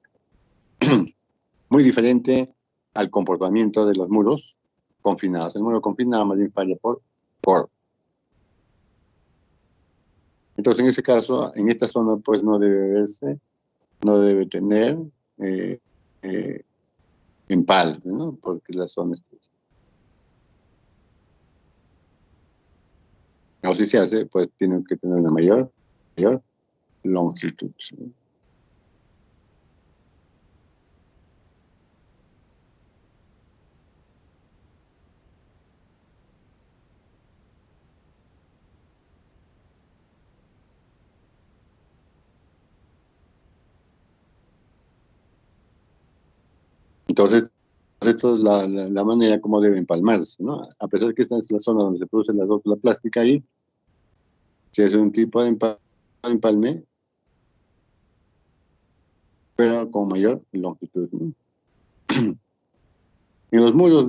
S1: Muy diferente al comportamiento de los muros confinados. El muro confinado más bien falla por corte. Entonces, en ese caso, en esta zona, pues no debe verse, no debe tener empalme, ¿no? Porque la zona está. O si se hace, pues tiene que tener una mayor longitud, ¿sí? Entonces, esto es la manera como debe empalmarse, ¿no? A pesar que esta es la zona donde se produce la rótula plástica, ahí se hace un tipo de empalme, pero con mayor longitud, ¿no? En los muros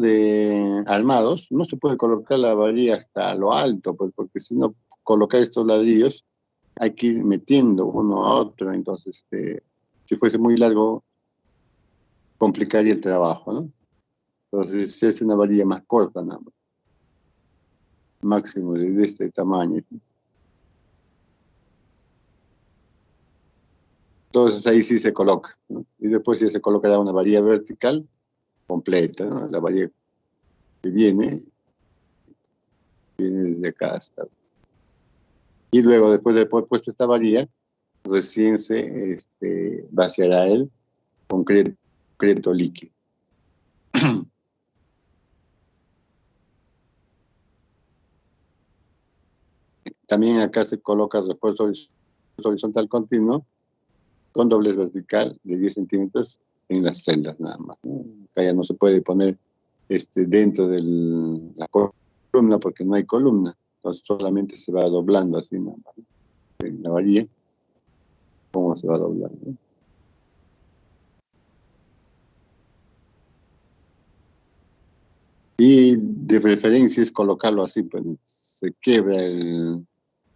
S1: armados no se puede colocar la varilla hasta lo alto, pues, porque si no colocar estos ladrillos hay que ir metiendo uno a otro, entonces si fuese muy largo complicaría el trabajo, ¿no? Entonces se hace una varilla más corta, nada más, máximo de este tamaño. Entonces ahí sí se coloca, ¿no? Y después sí se coloca ya una varilla vertical completa, ¿no? La varilla que viene desde acá hasta. Y luego, después de haber puesto esta varilla, recién se vaciará el concreto líquido. También acá se coloca refuerzo horizontal continuo con doblez vertical de 10 centímetros en las celdas nada más, ¿no? Acá ya no se puede poner dentro de la columna porque no hay columna, entonces solamente se va doblando así nada más, ¿no? En la varilla, cómo se va doblando, ¿no? Y de preferencia es colocarlo así, pues se quiebra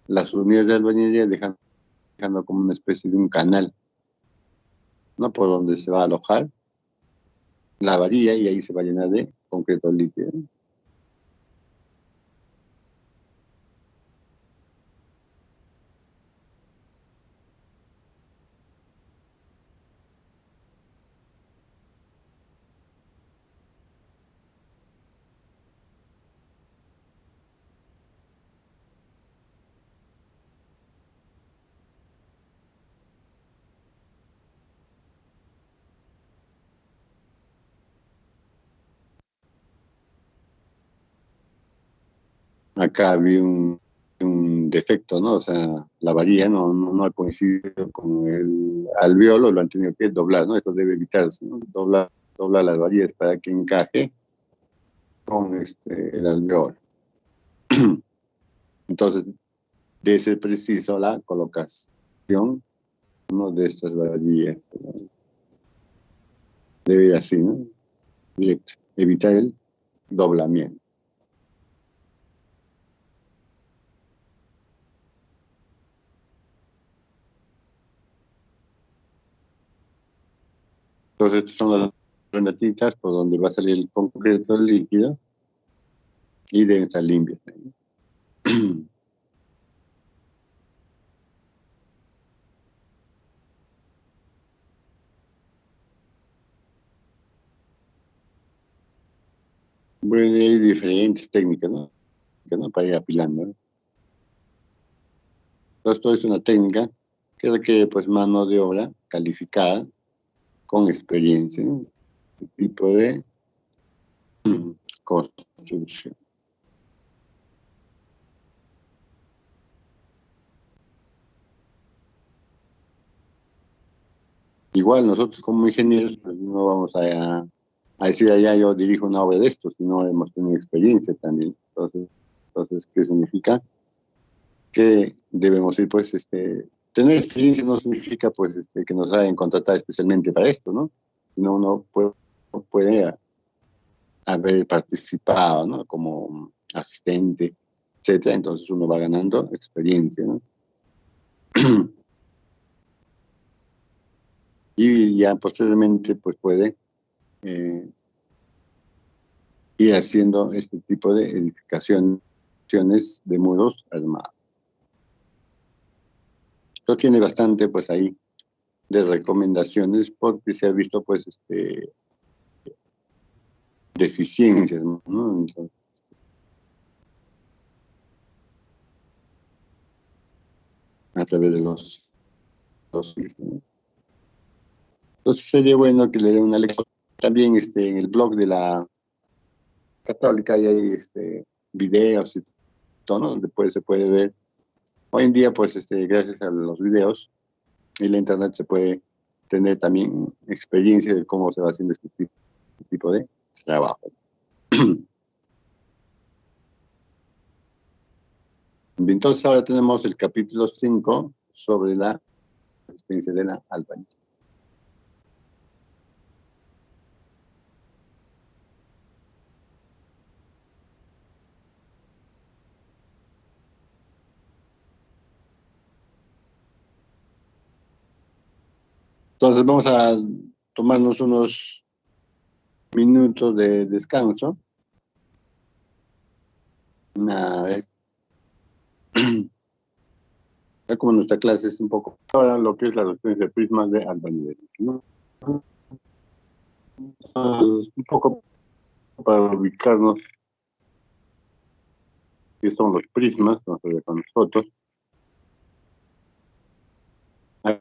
S1: las unidades de albañilería dejando como una especie de un canal, ¿no? Por donde se va a alojar la varilla y ahí se va a llenar de concreto líquido, ¿no? Acá había un defecto, ¿no? O sea, la varilla no ha coincidido con el alveolo, lo han tenido que doblar, ¿no? Esto debe evitarse, ¿no? Doblar las varillas para que encaje con el alveolo. Entonces, debe ser preciso la colocación, ¿no? De estas varillas. Debe ir así, ¿no? Directo. Evitar el doblamiento. Entonces, estas son las renatitas por donde va a salir el concreto líquido y deben estar limpias, ¿no? Bueno, hay diferentes técnicas, ¿no? Para ir apilando, ¿no? Entonces, esto es una técnica que requiere pues mano de obra calificada con experiencia, ¿no? Este tipo de construcción. Igual nosotros como ingenieros pues, no vamos a decir allá yo dirijo una obra de esto, sino hemos tenido experiencia también. Entonces, ¿qué significa? Que debemos ir pues tener experiencia no significa pues que nos hayan contratado especialmente para esto, ¿no? Sino uno puede haber participado, ¿no? Como asistente, etcétera. Entonces uno va ganando experiencia, ¿no? Y ya posteriormente pues puede eh, ir haciendo este tipo de edificaciones de muros armados. Esto tiene bastante pues ahí de recomendaciones porque se ha visto pues deficiencias, ¿no? Entonces, a través de los ¿no? Entonces sería bueno que le den una lectura. También en el blog de la Católica y hay videos y todo, ¿no? Donde se puede ver. Hoy en día, pues, gracias a los videos y la internet se puede tener también experiencia de cómo se va haciendo este tipo de trabajo. Entonces ahora tenemos el capítulo 5 sobre la experiencia de la albañil. Entonces vamos a tomarnos unos minutos de descanso. Una vez Ya como nuestra clase es un poco ahora lo que es la resistencia de prismas de albañilería, ¿no? Entonces, un poco para ubicarnos qué son los prismas, vamos a ver con nosotros. Ahí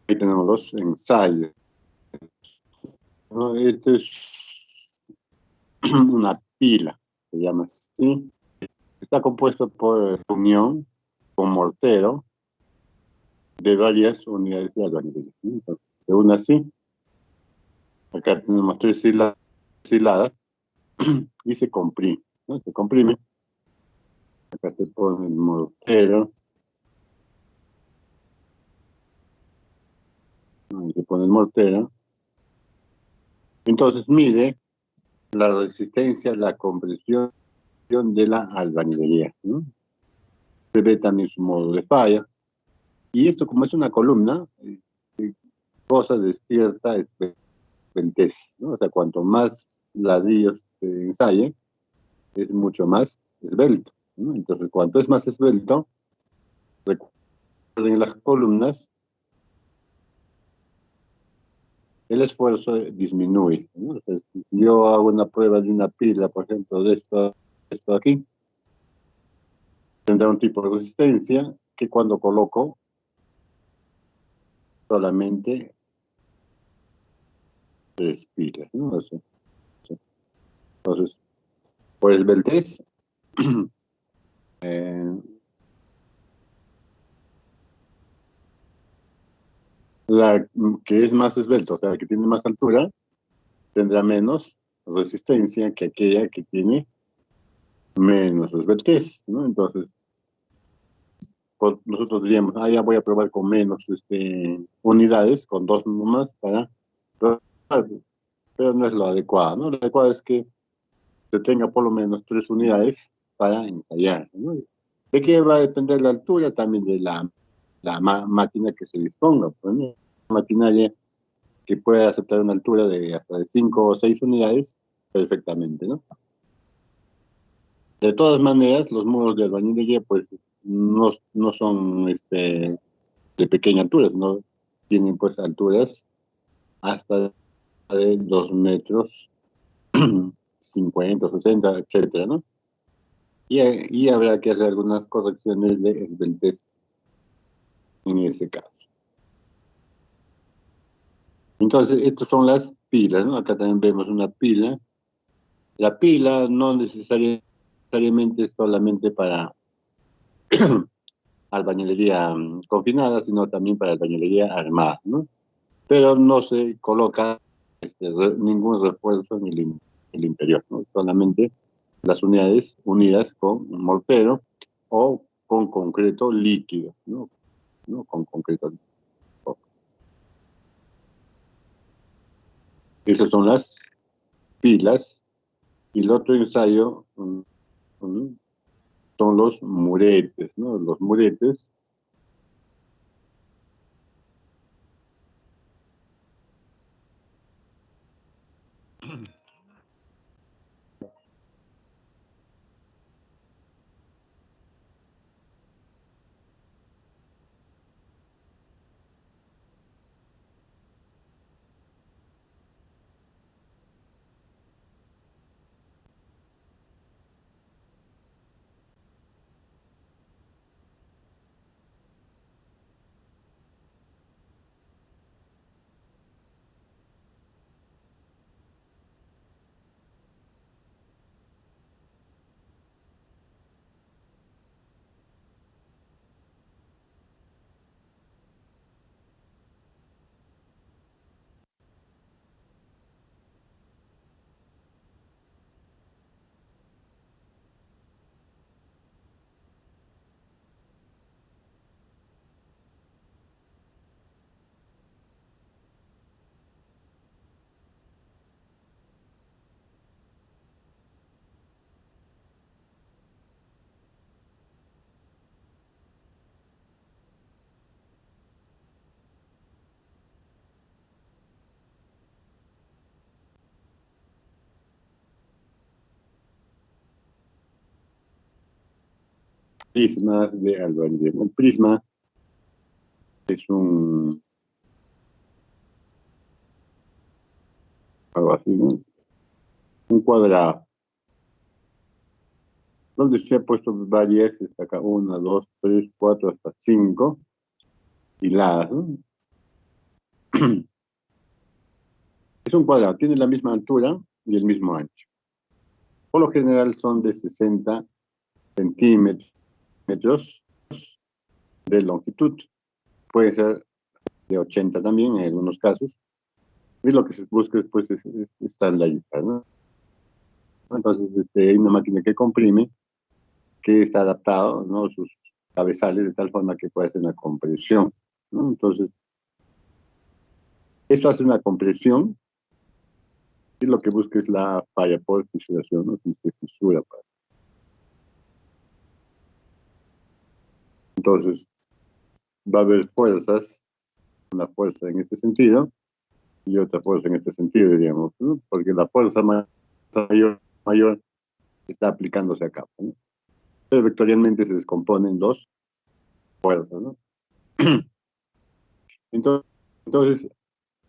S1: tenemos los ensayos, ¿no? Este es una pila, se llama así. Está compuesto por unión con mortero de varias unidades de albañilería, ¿no? Entonces, de una así, acá tenemos tres hiladas y se comprime, ¿no? Se comprime, acá se pone el mortero, ¿no? Y se pone el mortero, entonces mide la resistencia, la compresión de la albañilería, ¿no? Se ve también su modo de falla, y esto como es una columna, goza de cierta esbeltez, ¿no? O sea, cuanto más ladrillos se ensaye, es mucho más esbelto, ¿no? Entonces, cuanto es más esbelto, recuerden las columnas, el esfuerzo disminuye, ¿no? Entonces, si yo hago una prueba de una pila, por ejemplo, de esto aquí, tendrá un tipo de resistencia que cuando coloco solamente tres pilas, ¿no? O sea, entonces, por esbeltez, eh, la que es más esbelta, o sea, la que tiene más altura, tendrá menos resistencia que aquella que tiene menos esbeltez, ¿no? Entonces, pues, nosotros diríamos, ya voy a probar con menos unidades, con dos nomás para probar, pero no es lo adecuado, ¿no? Lo adecuado es que se tenga por lo menos tres unidades para ensayar, ¿no? ¿De qué va a depender la altura? También de la máquina que se disponga, pues, ¿no? Una maquinaria que pueda aceptar una altura de hasta de 5 o 6 unidades perfectamente, ¿no? De todas maneras, los muros de albañilería, pues, no son de pequeña altura, no tienen pues alturas hasta de 2 metros, 50, 60, etcétera, ¿no? Y habrá que hacer algunas correcciones de esbeltez en ese caso. Entonces, estas son las pilas, ¿no? Acá también vemos una pila. La pila no necesariamente es solamente para albañilería confinada, sino también para albañilería armada, ¿no? Pero no se coloca ningún refuerzo en el interior, ¿no? Solamente las unidades unidas con mortero o con concreto líquido, ¿no? ¿No? Con concreto líquido. Esas son las pilas. Y el otro ensayo son los muretes, ¿no? Los muretes. prismas de albañilería. Un prisma es algo así, ¿no? Un cuadrado, donde se ha puesto varias, acá, una, dos, tres, cuatro, hasta cinco hiladas, ¿no? Es un cuadrado, tiene la misma altura y el mismo ancho. Por lo general son de 60 centímetros de longitud. Puede ser de 80 también en algunos casos. Y lo que se busca después es estandarizar, ¿no? Entonces, hay una máquina que comprime, que está adaptado, ¿no? Sus cabezales de tal forma que puede hacer una compresión, ¿no? Entonces, esto hace una compresión y lo que busca es la falla por fisuración, ¿no? Si se fisura. Entonces, va a haber fuerzas, una fuerza en este sentido y otra fuerza en este sentido, digamos, ¿no? Porque la fuerza mayor está aplicándose acá, ¿no? Pero vectorialmente se descomponen dos fuerzas, ¿no? Entonces,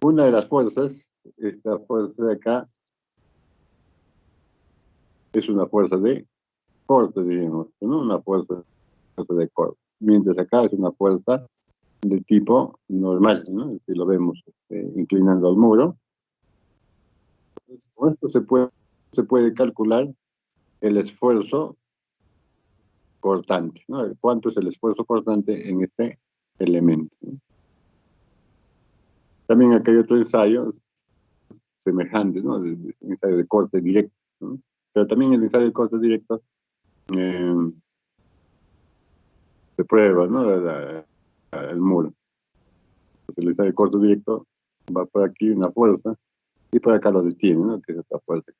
S1: una de las fuerzas, esta fuerza de acá, es una fuerza de corte, diríamos, ¿no? Una fuerza de corte. Mientras acá es una fuerza de tipo normal, ¿no? Si lo vemos inclinando al muro. Entonces, con esto se puede calcular el esfuerzo cortante, ¿no? ¿Cuánto es el esfuerzo cortante en este elemento? ¿No? También acá hay otro ensayo semejante, ¿no? Ensayo de corte directo, ¿no? Pero también el ensayo de corte directo eh, se prueba, ¿no? El muro. Entonces el ensayo de corte directo va por aquí una fuerza y por acá lo detiene, ¿no? Que es esta fuerza.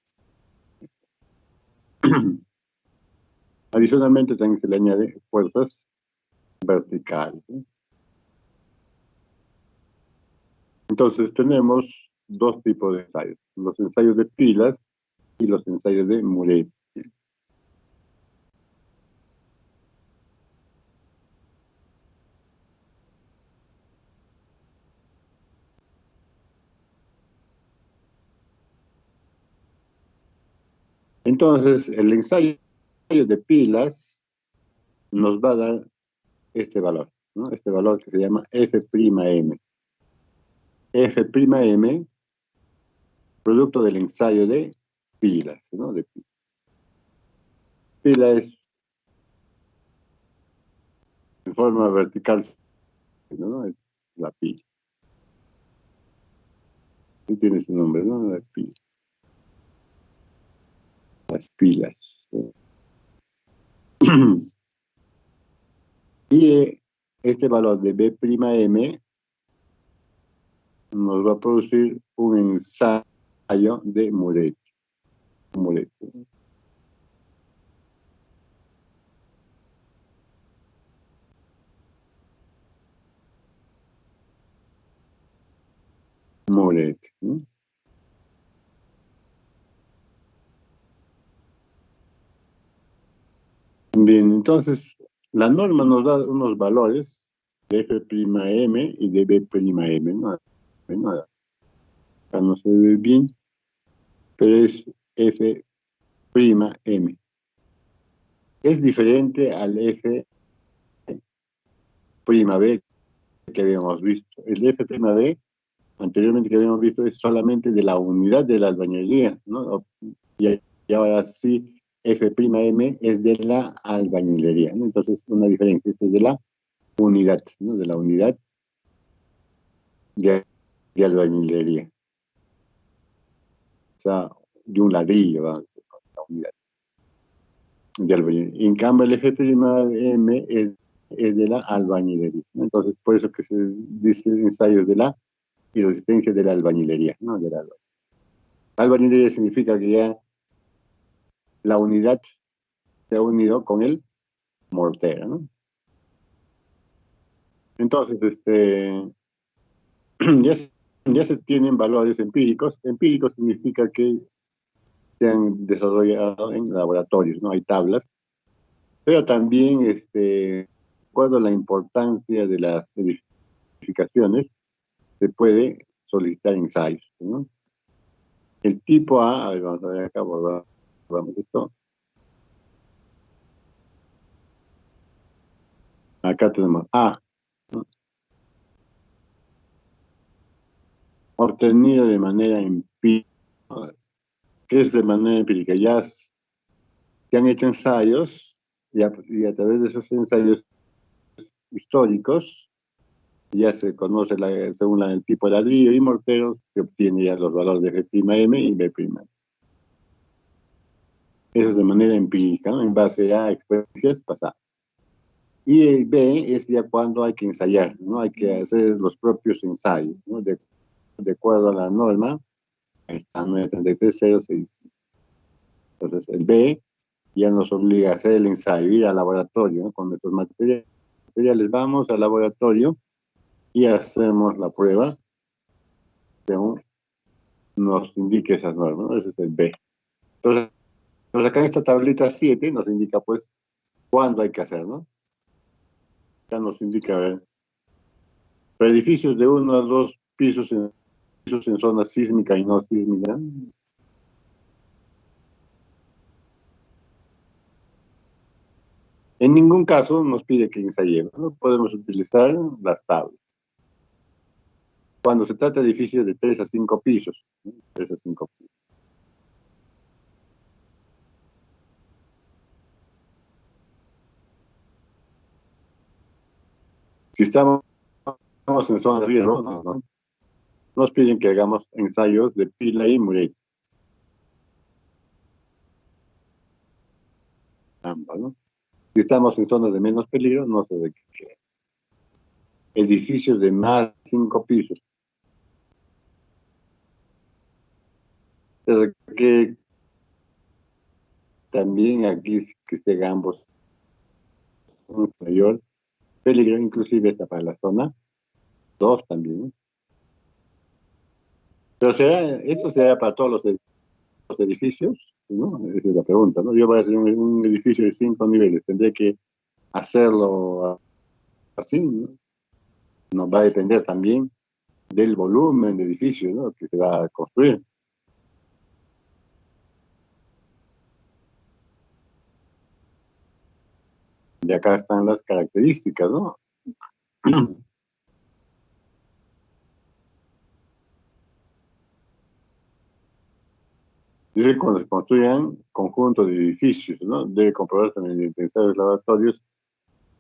S1: Adicionalmente también se le añade fuerzas verticales, ¿no? Entonces tenemos dos tipos de ensayos, los ensayos de pilas y los ensayos de Muret. Entonces, el ensayo de pilas nos va a dar este valor, ¿no? Este valor que se llama F'M. F'M, producto del ensayo de pilas, ¿no? De pila es en forma vertical, ¿no? Es la pila. Sí tiene su nombre, ¿no? La pila. Las pilas. Y este valor de B'M nos va a producir un ensayo de Muret. Muret. Muret, ¿no? Bien, entonces la norma nos da unos valores de F'M y de B'M, ¿no? Bueno, acá no se ve bien, pero es F'M. Es diferente al F'B que habíamos visto. El F'B anteriormente que habíamos visto es solamente de la unidad de la albañilería, ¿no? Y ahora sí, F'M es de la albañilería, ¿no? Entonces, una diferencia, esto es de la unidad, ¿no? De la unidad de, de albañilería. O sea, de un ladrillo, ¿va? La unidad de albañilería. En cambio, el F'M es de la albañilería, ¿no? Entonces, por eso que se dice ensayos de la y resistencia de la albañilería, ¿no? De la albañilería significa que ya la unidad se ha unido con el mortero, ¿no? Entonces, ya, ya se tienen valores empíricos. Empíricos significa que se han desarrollado en laboratorios, ¿no? Hay tablas Pero también, de acuerdo a la importancia de las edificaciones, se puede solicitar ensayos, ¿no? El tipo A ver, vamos a ver acá, vamos esto. Acá tenemos A, ¿no? Obtenido de manera empírica. ¿Qué es de manera empírica? Ya se han hecho ensayos y a través de esos ensayos históricos ya se conoce según el tipo de ladrillo y mortero, se obtiene ya los valores de G'(M) y B'M. Eso es de manera empírica, ¿no? En base a experiencias pasadas. Y el B es ya cuando hay que ensayar, ¿no? Hay que hacer los propios ensayos, ¿no? De acuerdo a la norma, ahí está 933.065. Entonces, el B ya nos obliga a hacer el ensayo, ir al laboratorio, ¿no? Con nuestros materiales vamos al laboratorio y hacemos la prueba según nos indique esas normas, ¿no? Ese es el B. Entonces, acá en esta tablita 7 nos indica, pues, cuándo hay que hacer, ¿no? Acá nos indica, a ver, para edificios de 1 a 2 pisos en zona sísmica y no sísmica. En ningún caso nos pide que ensayemos, ¿no? Podemos utilizar las tablas. Cuando se trata de edificios de 3 a 5 pisos, ¿no? 3 a 5 pisos. Si estamos en zona de riesgo, ¿no? Nos piden que hagamos ensayos de pila y murete. Ambas, ¿no? Si estamos en zonas de menos peligro, no se requiere. Edificios de más de 5 pisos. Se requiere también aquí que esté ambos un mayor peligro, inclusive está para la zona 2 también, ¿no? Pero esto será para todos los edificios, ¿no? Esa es la pregunta, ¿no? Yo voy a hacer un edificio de 5 niveles, tendré que hacerlo así, ¿no? Nos va a depender también del volumen de edificio, ¿no? Que se va a construir. Y acá están las características, ¿no? Dice que cuando se construyan conjuntos de edificios, ¿no? Debe comprobarse mediante ensayos laboratorios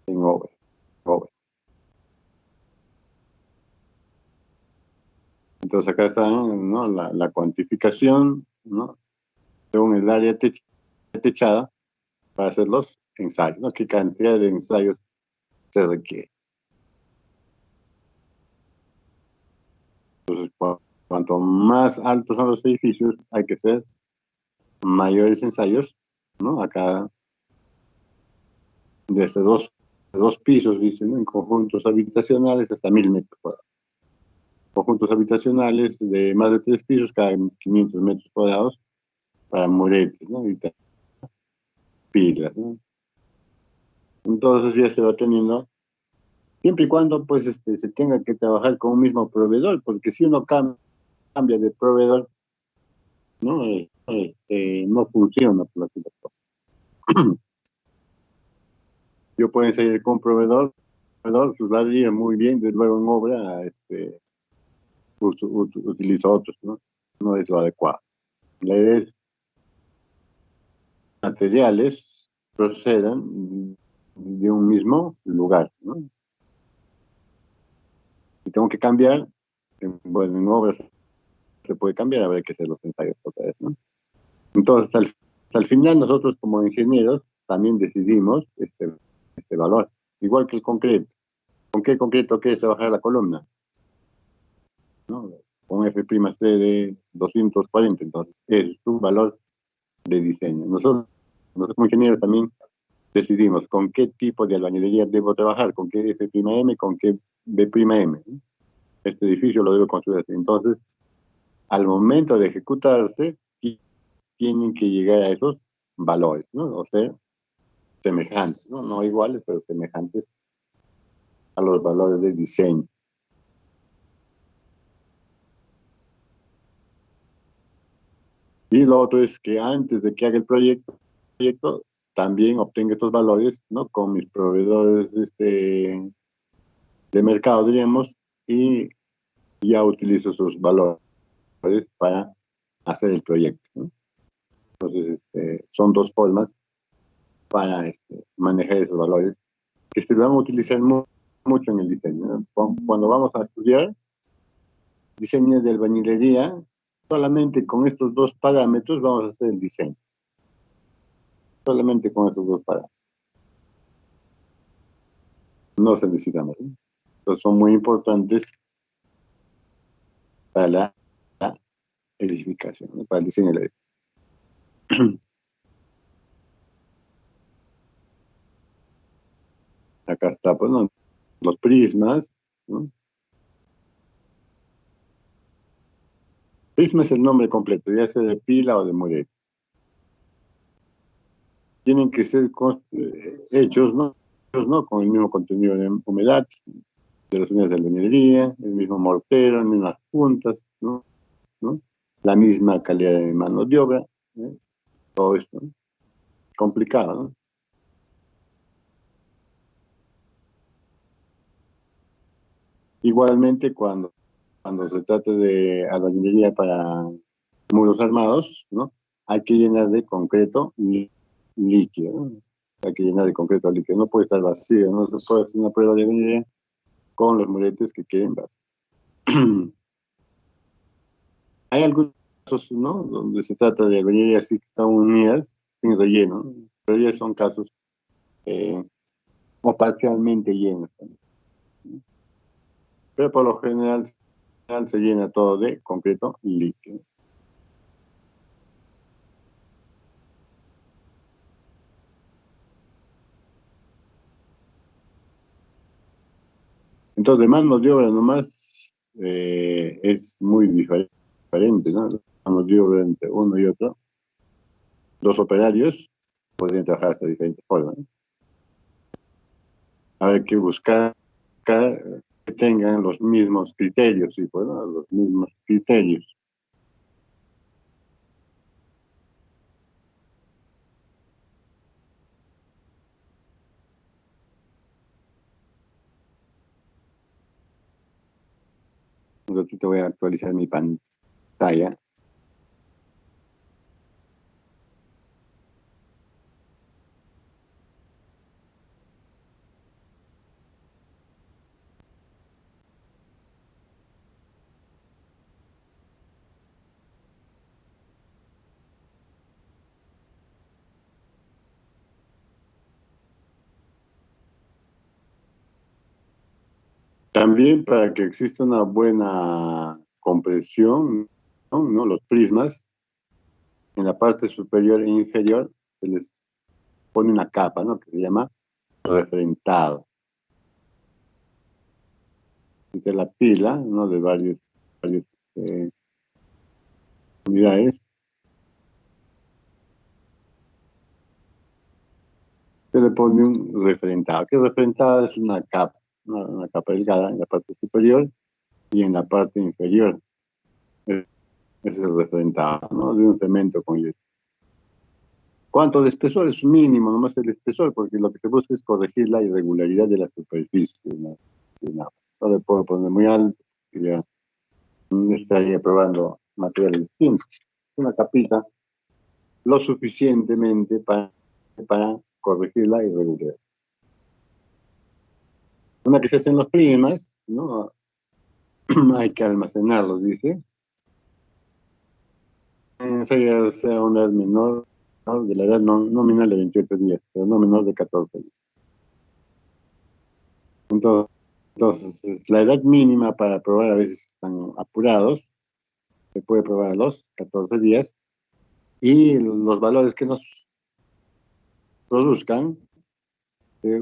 S1: en obra. Entonces acá está, ¿no? La cuantificación, ¿no? Según el área techada para hacer los ensayos, ¿no? ¿Qué cantidad de ensayos se requiere? Entonces, cuanto más altos son los edificios, hay que hacer mayores ensayos, ¿no? Acá desde dos pisos, dicen, ¿no? En conjuntos habitacionales hasta 1000 metros cuadrados. Conjuntos habitacionales de más de 3 pisos, cada 500 metros cuadrados, para muretes, ¿no? Y pilas, ¿no? Entonces ya se va teniendo, siempre y cuando pues se tenga que trabajar con un mismo proveedor, porque si uno cambia de proveedor, ¿no? No funciona por así decirlo. Yo puedo seguir con un proveedor, sus ladrillos muy bien, desde luego en obra, utilizo otros, ¿no? No es lo adecuado. La idea es materiales procedan de un mismo lugar, ¿no? Si tengo que cambiar, bueno, en obras se puede cambiar, habrá que hacer los ensayos otra vez, ¿no? Entonces, al final nosotros como ingenieros también decidimos este valor, igual que el concreto. ¿Con qué concreto quieres trabajar la columna? ¿No? Con F'C de 240, entonces es un valor de diseño. Nosotros como ingenieros también decidimos con qué tipo de albañilería debo trabajar, con qué F'M, con qué B'M, ¿no? Este edificio lo debo construir así. Entonces, al momento de ejecutarse, tienen que llegar a esos valores, ¿no? O sea, semejantes, ¿no? No iguales, pero semejantes a los valores de diseño. Y lo otro es que antes de que haga el proyecto también obtenga estos valores, ¿no? Con mis proveedores de mercado, diríamos, y ya utilizo esos valores para hacer el proyecto, ¿no? Entonces, son dos formas para manejar esos valores que se van a utilizar mucho en el diseño, ¿no? Cuando vamos a estudiar diseño de albañilería, solamente con estos dos parámetros vamos a hacer el diseño. Solamente con esos dos parámetros. No se necesita más, ¿no? Entonces son muy importantes para la edificación, ¿no? Para el diseño de la edificación. Acá está, pues, ¿no? Los prismas, ¿no? Prisma es el nombre completo, ya sea de pila o de muret. Tienen que ser hechos, ¿no? Con el mismo contenido de humedad de las unidades de albañilería, el mismo mortero, las mismas puntas, ¿no? La misma calidad de mano de obra, ¿no? Todo esto, ¿no? Complicado, ¿no? Igualmente cuando se trata de albañilería para muros armados, ¿no? Hay que llenar de concreto líquido, ¿no? Hay que llenar de concreto líquido, no puede estar vacío, no se puede hacer una prueba de albañilería con los muretes que queden vacíos. Hay algunos casos, ¿no? Donde se trata de albañilería así que están unidas, sin relleno, ¿no? Pero ya son casos o parcialmente llenos, ¿no? Pero por lo general se llena todo de concreto líquido. Entonces, de mano de obra nomás es muy diferente, ¿no? Mano de obra entre uno y otro. Dos operarios podrían trabajar hasta diferentes formas, ¿no? Hay que buscar que tengan los mismos criterios, sí, pues, ¿no? Los mismos criterios. Un ratito voy a actualizar mi pantalla. También para que exista una buena compresión, ¿no? Los prismas en la parte superior e inferior se les pone una capa, ¿no? Que se llama referentado. Entre la pila, ¿no? De varias unidades, se le pone un referentado. ¿Qué referentado? Es una capa, una capa delgada en la parte superior y en la parte inferior. Ese es el referentado, ¿no? De un cemento con yeso. ¿Cuánto de espesor? Es mínimo, nomás el espesor, porque lo que se busca es corregir la irregularidad de la superficie, ¿no? No le puedo poner muy alto, que ya estaría probando materiales distintos. Una capita lo suficientemente para corregir la irregularidad. Una que se hacen los primas, ¿no? Hay que almacenarlos, dice. Sea una edad menor, ¿no? De la edad nominal de 28 días, pero no menor de 14 días. Entonces, la edad mínima para probar, a veces están apurados, se puede probar a los 14 días, y los valores que nos produzcan se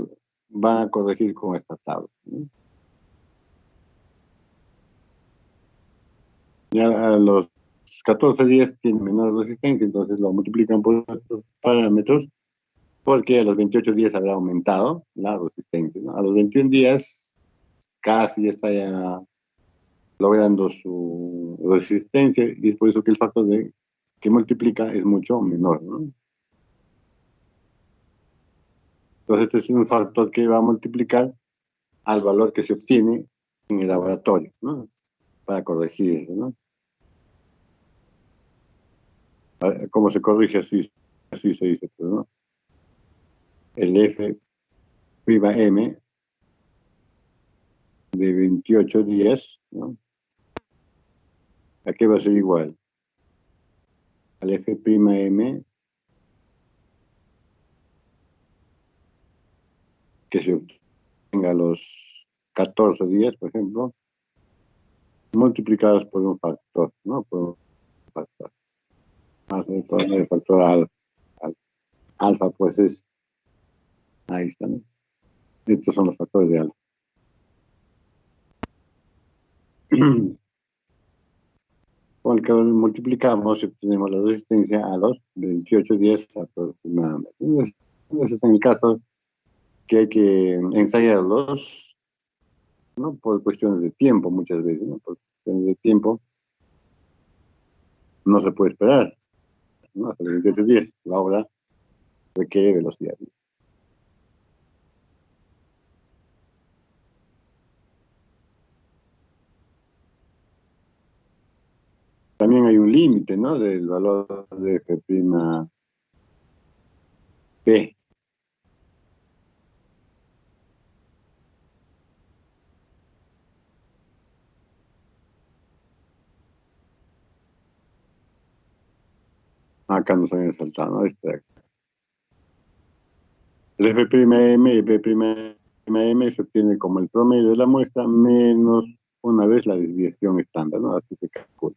S1: van a corregir con esta tabla, ¿no? Ya a los 14 días tiene menor resistencia, entonces lo multiplican por estos parámetros porque a los 28 días habrá aumentado la resistencia, ¿no? A los 21 días casi ya está ya logrando su resistencia y es por eso que el factor que multiplica es mucho menor, ¿no? Entonces este es un factor que va a multiplicar al valor que se obtiene en el laboratorio, ¿no? Para corregir, ¿no? ¿Cómo se corrige? Así se dice, pues, ¿no? El F' M de 28 días, ¿no? ¿A qué va a ser igual? Al F' M que se obtenga a los 14 días, por ejemplo, multiplicados por un factor, ¿no? Por un factor. Más el factor alfa. Alfa, pues es, ahí está, ¿no? Estos son los factores de alfa. Con el que multiplicamos y obtenemos la resistencia a los 28 días aproximadamente. Entonces, es en el caso que hay que ensayarlos, ¿no? Por cuestiones de tiempo muchas veces, ¿no? Por cuestiones de tiempo no se puede esperar, ¿no? Hasta los 28 días. La obra requiere velocidad. También hay un límite, ¿no? Del valor de F' P. Acá nos habían saltado, ¿no? El F'M y P'M se obtiene como el promedio de la muestra menos una vez la desviación estándar, ¿no? Así se calcula.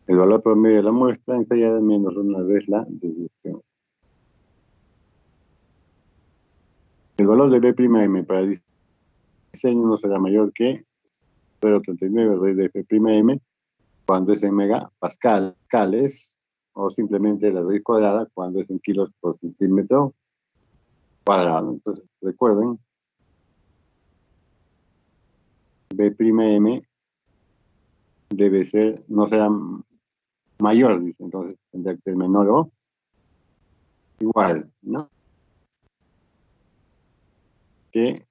S1: El valor promedio de la muestra ensayada menos una vez la desviación. El valor de B'M para el diseño no será mayor que 0,39 raíz de F'M cuando es en megapascales o simplemente la raíz cuadrada cuando es en kilos por centímetro cuadrado. Entonces, recuerden, B'M debe ser, no será mayor, dice, entonces tendría que ser menor o igual, ¿no? Que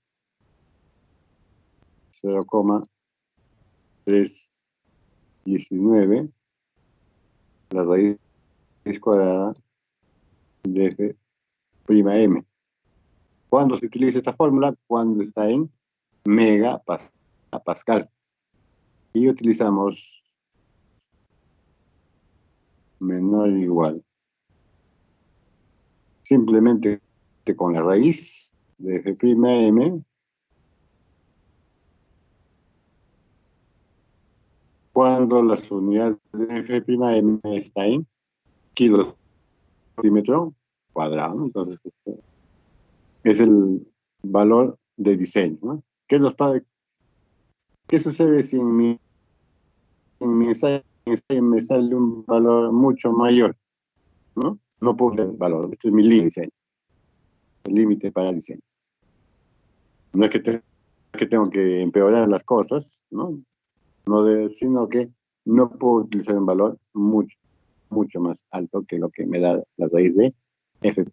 S1: 0,319 la raíz cuadrada de F'M. ¿Cuándo se utiliza esta fórmula? Cuando está en megapascal. Y utilizamos menor o igual. Simplemente con la raíz de F'M, cuando las unidades de F'M están en kilos por centímetro cuadrado. Entonces, es el valor de diseño, ¿no? ¿Qué sucede si en mi ensayo me sale un valor mucho mayor? ¿No? No puedo hacer el valor, este es mi límite, el límite para el diseño. No es que tengo que empeorar las cosas, ¿no? Sino que no puedo utilizar un valor mucho más alto que lo que me da la raíz de F'.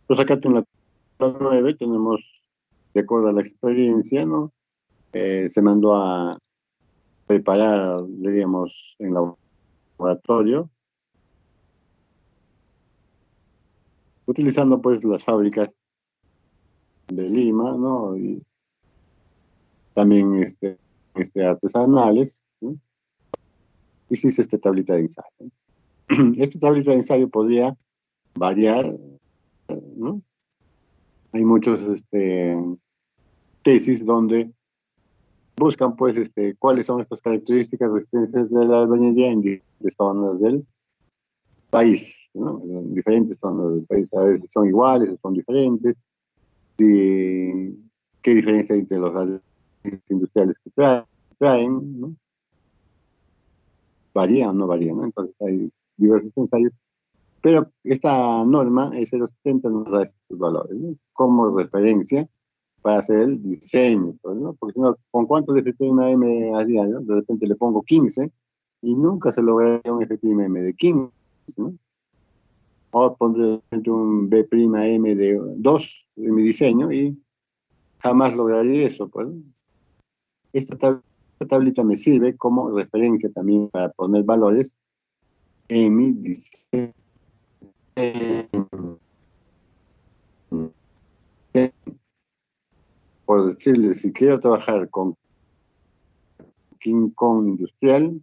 S1: Pues acá en la tabla 9 tenemos, de acuerdo a la experiencia, ¿no? Se mandó a preparar, diríamos, en laboratorio, utilizando pues las fábricas de Lima, ¿no? Y también artesanales, ¿no? Y se hizo esta tablita de ensayo. Esta tablita de ensayo podría variar, ¿no? Hay muchos tesis donde buscan pues cuáles son estas características resistencias de la albañilería en diferentes zonas del país, ¿no? En diferentes zonas del país, a veces son iguales o son diferentes, y qué diferencia hay entre los industriales que traen, ¿no? varía o no varía, ¿no? Entonces hay diversos ensayos, pero esta norma, 0,70, nos da estos valores, ¿no? Como referencia para hacer el diseño, pues, ¿no? Porque si no, ¿con cuántos de FPIM haría, no? De repente le pongo 15 y nunca se lograría un FPIM de 15, ¿no? O pondré de repente un B'M de 2 en mi diseño y jamás lograría eso, pues, ¿no? Esta tablita me sirve como referencia también para poner valores en mi diseño. Por decirles, si quiero trabajar con King Kong industrial,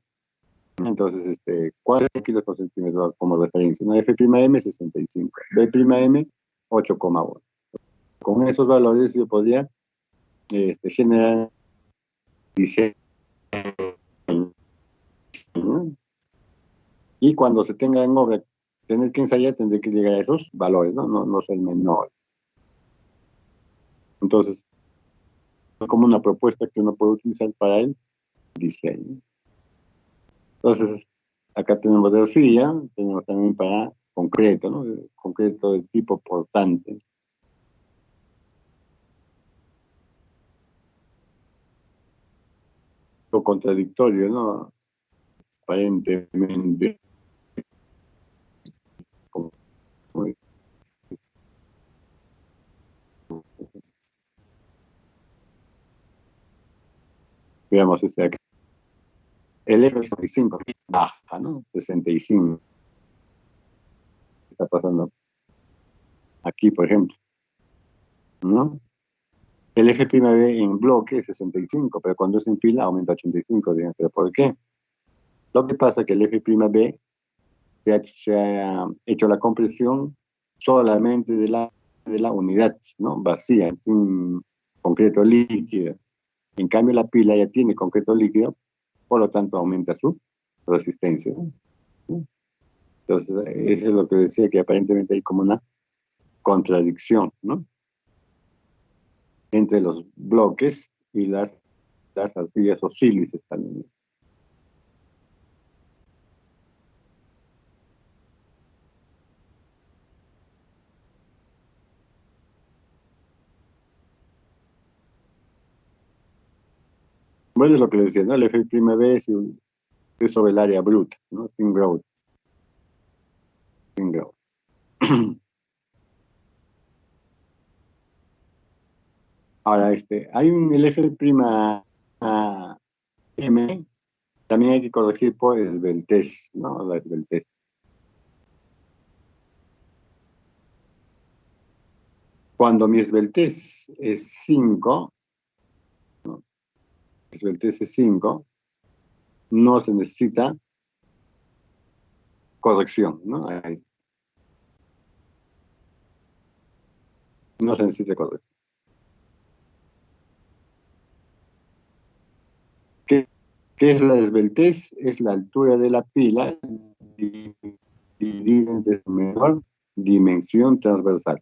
S1: entonces 4 kilos por centímetro como referencia. Una F'M 65, B'M 8,1. Con esos valores yo podría generar diseño, ¿no? Y cuando se tenga en obra tener que ensayar, tendré que llegar a esos valores, ¿no? No ser menor. Entonces, es como una propuesta que uno puede utilizar para el diseño. Entonces, acá tenemos de arcilla, tenemos también para concreto, ¿no? Concreto de tipo portante. O contradictorio, ¿no? Aparentemente. Veamos acá. El F65 baja, ¿no? 65. Está pasando aquí, por ejemplo, ¿no? El F'B en bloque es 65, pero cuando es en fila aumenta a 85, digamos. ¿Pero por qué? Lo que pasa es que el F'B se ha hecho la compresión solamente de la unidad, ¿no? Vacía, sin concreto líquido. En cambio, la pila ya tiene concreto líquido, por lo tanto aumenta su resistencia, ¿no? Entonces, eso es lo que decía, que aparentemente hay como una contradicción, ¿no? Entre los bloques y las arcillas o sílices también. Bueno, es lo que les decía, ¿no? El F'B es sobre el área bruta, ¿no? Sin growth. Sin growth. Ahora, hay un el F'M, también hay que corregir por esbeltez, ¿no? La esbeltez. Cuando mi esbeltez es 5, ¿no? Esbeltez es 5, no se necesita corrección, ¿no? No se necesita corrección. ¿Qué, qué es la esbeltez? Es la altura de la pila dividida entre su menor dimensión transversal.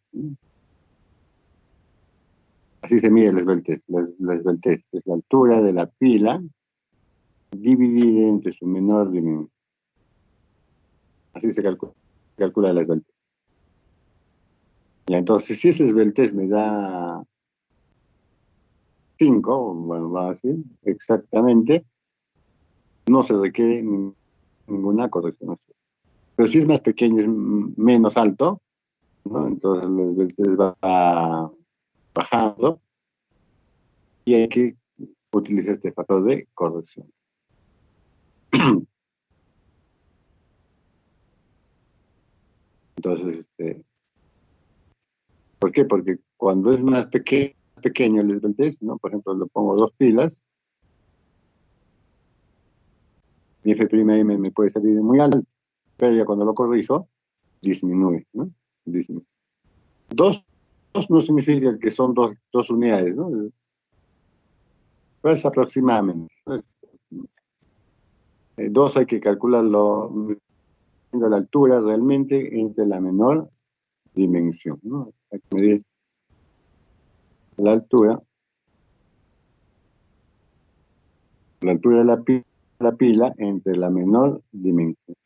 S1: Así se mide la esbeltez. La esbeltez es la altura de la pila dividida entre su menor dimensión. Así se calcula la esbeltez. Y entonces, si esa esbeltez me da 5, bueno, va así, exactamente, no se requiere ninguna corrección. Pero si es más pequeño, es menos alto, ¿no? Entonces la esbeltez va bajando y hay que utilizar este factor de corrección. Entonces, ¿por qué? Porque cuando es más pequeño el esbeltez, ¿no? Por ejemplo, le pongo 2 pilas, mi F'M me puede salir muy alto, pero ya cuando lo corrijo, disminuye, ¿no? Disminuye. Dos no significa que son dos unidades, ¿no? Pero es aproximadamente. Dos hay que calcularlo de la altura realmente entre la menor dimensión, ¿no? Hay que medir la altura de la pila la pila entre la menor dimensión.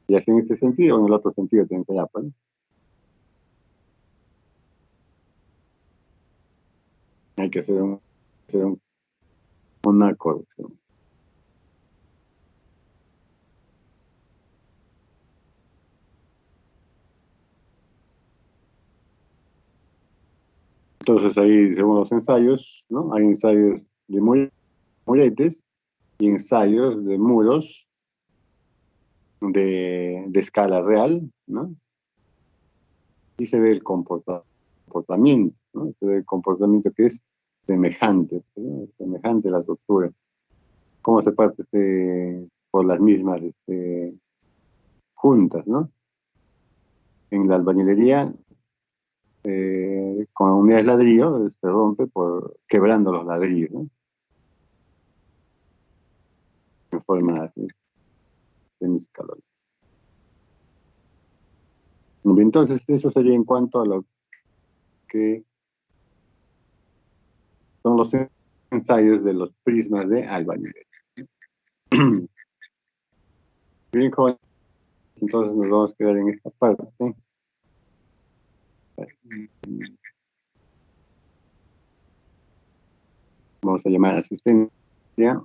S1: Y así en este sentido, en el otro sentido también se da, pues, ¿no? Hay que hacer una corrección. Entonces ahí, según los ensayos, ¿no? Hay ensayos de muretes y ensayos de muros de escala real, ¿no? Y se ve el comportamiento, ¿no? Se ve el comportamiento que es semejante, ¿no? Semejante a la estructura. Cómo se parte por las mismas juntas, ¿no? En la albañilería, con unidades de ladrillo, se rompe por quebrando los ladrillos, ¿no? En forma de mis calores. Entonces, eso sería en cuanto a lo que son los ensayos de los prismas de albañilería. Bien, jóvenes, entonces nos vamos a quedar en esta parte. Vamos a llamar a asistencia.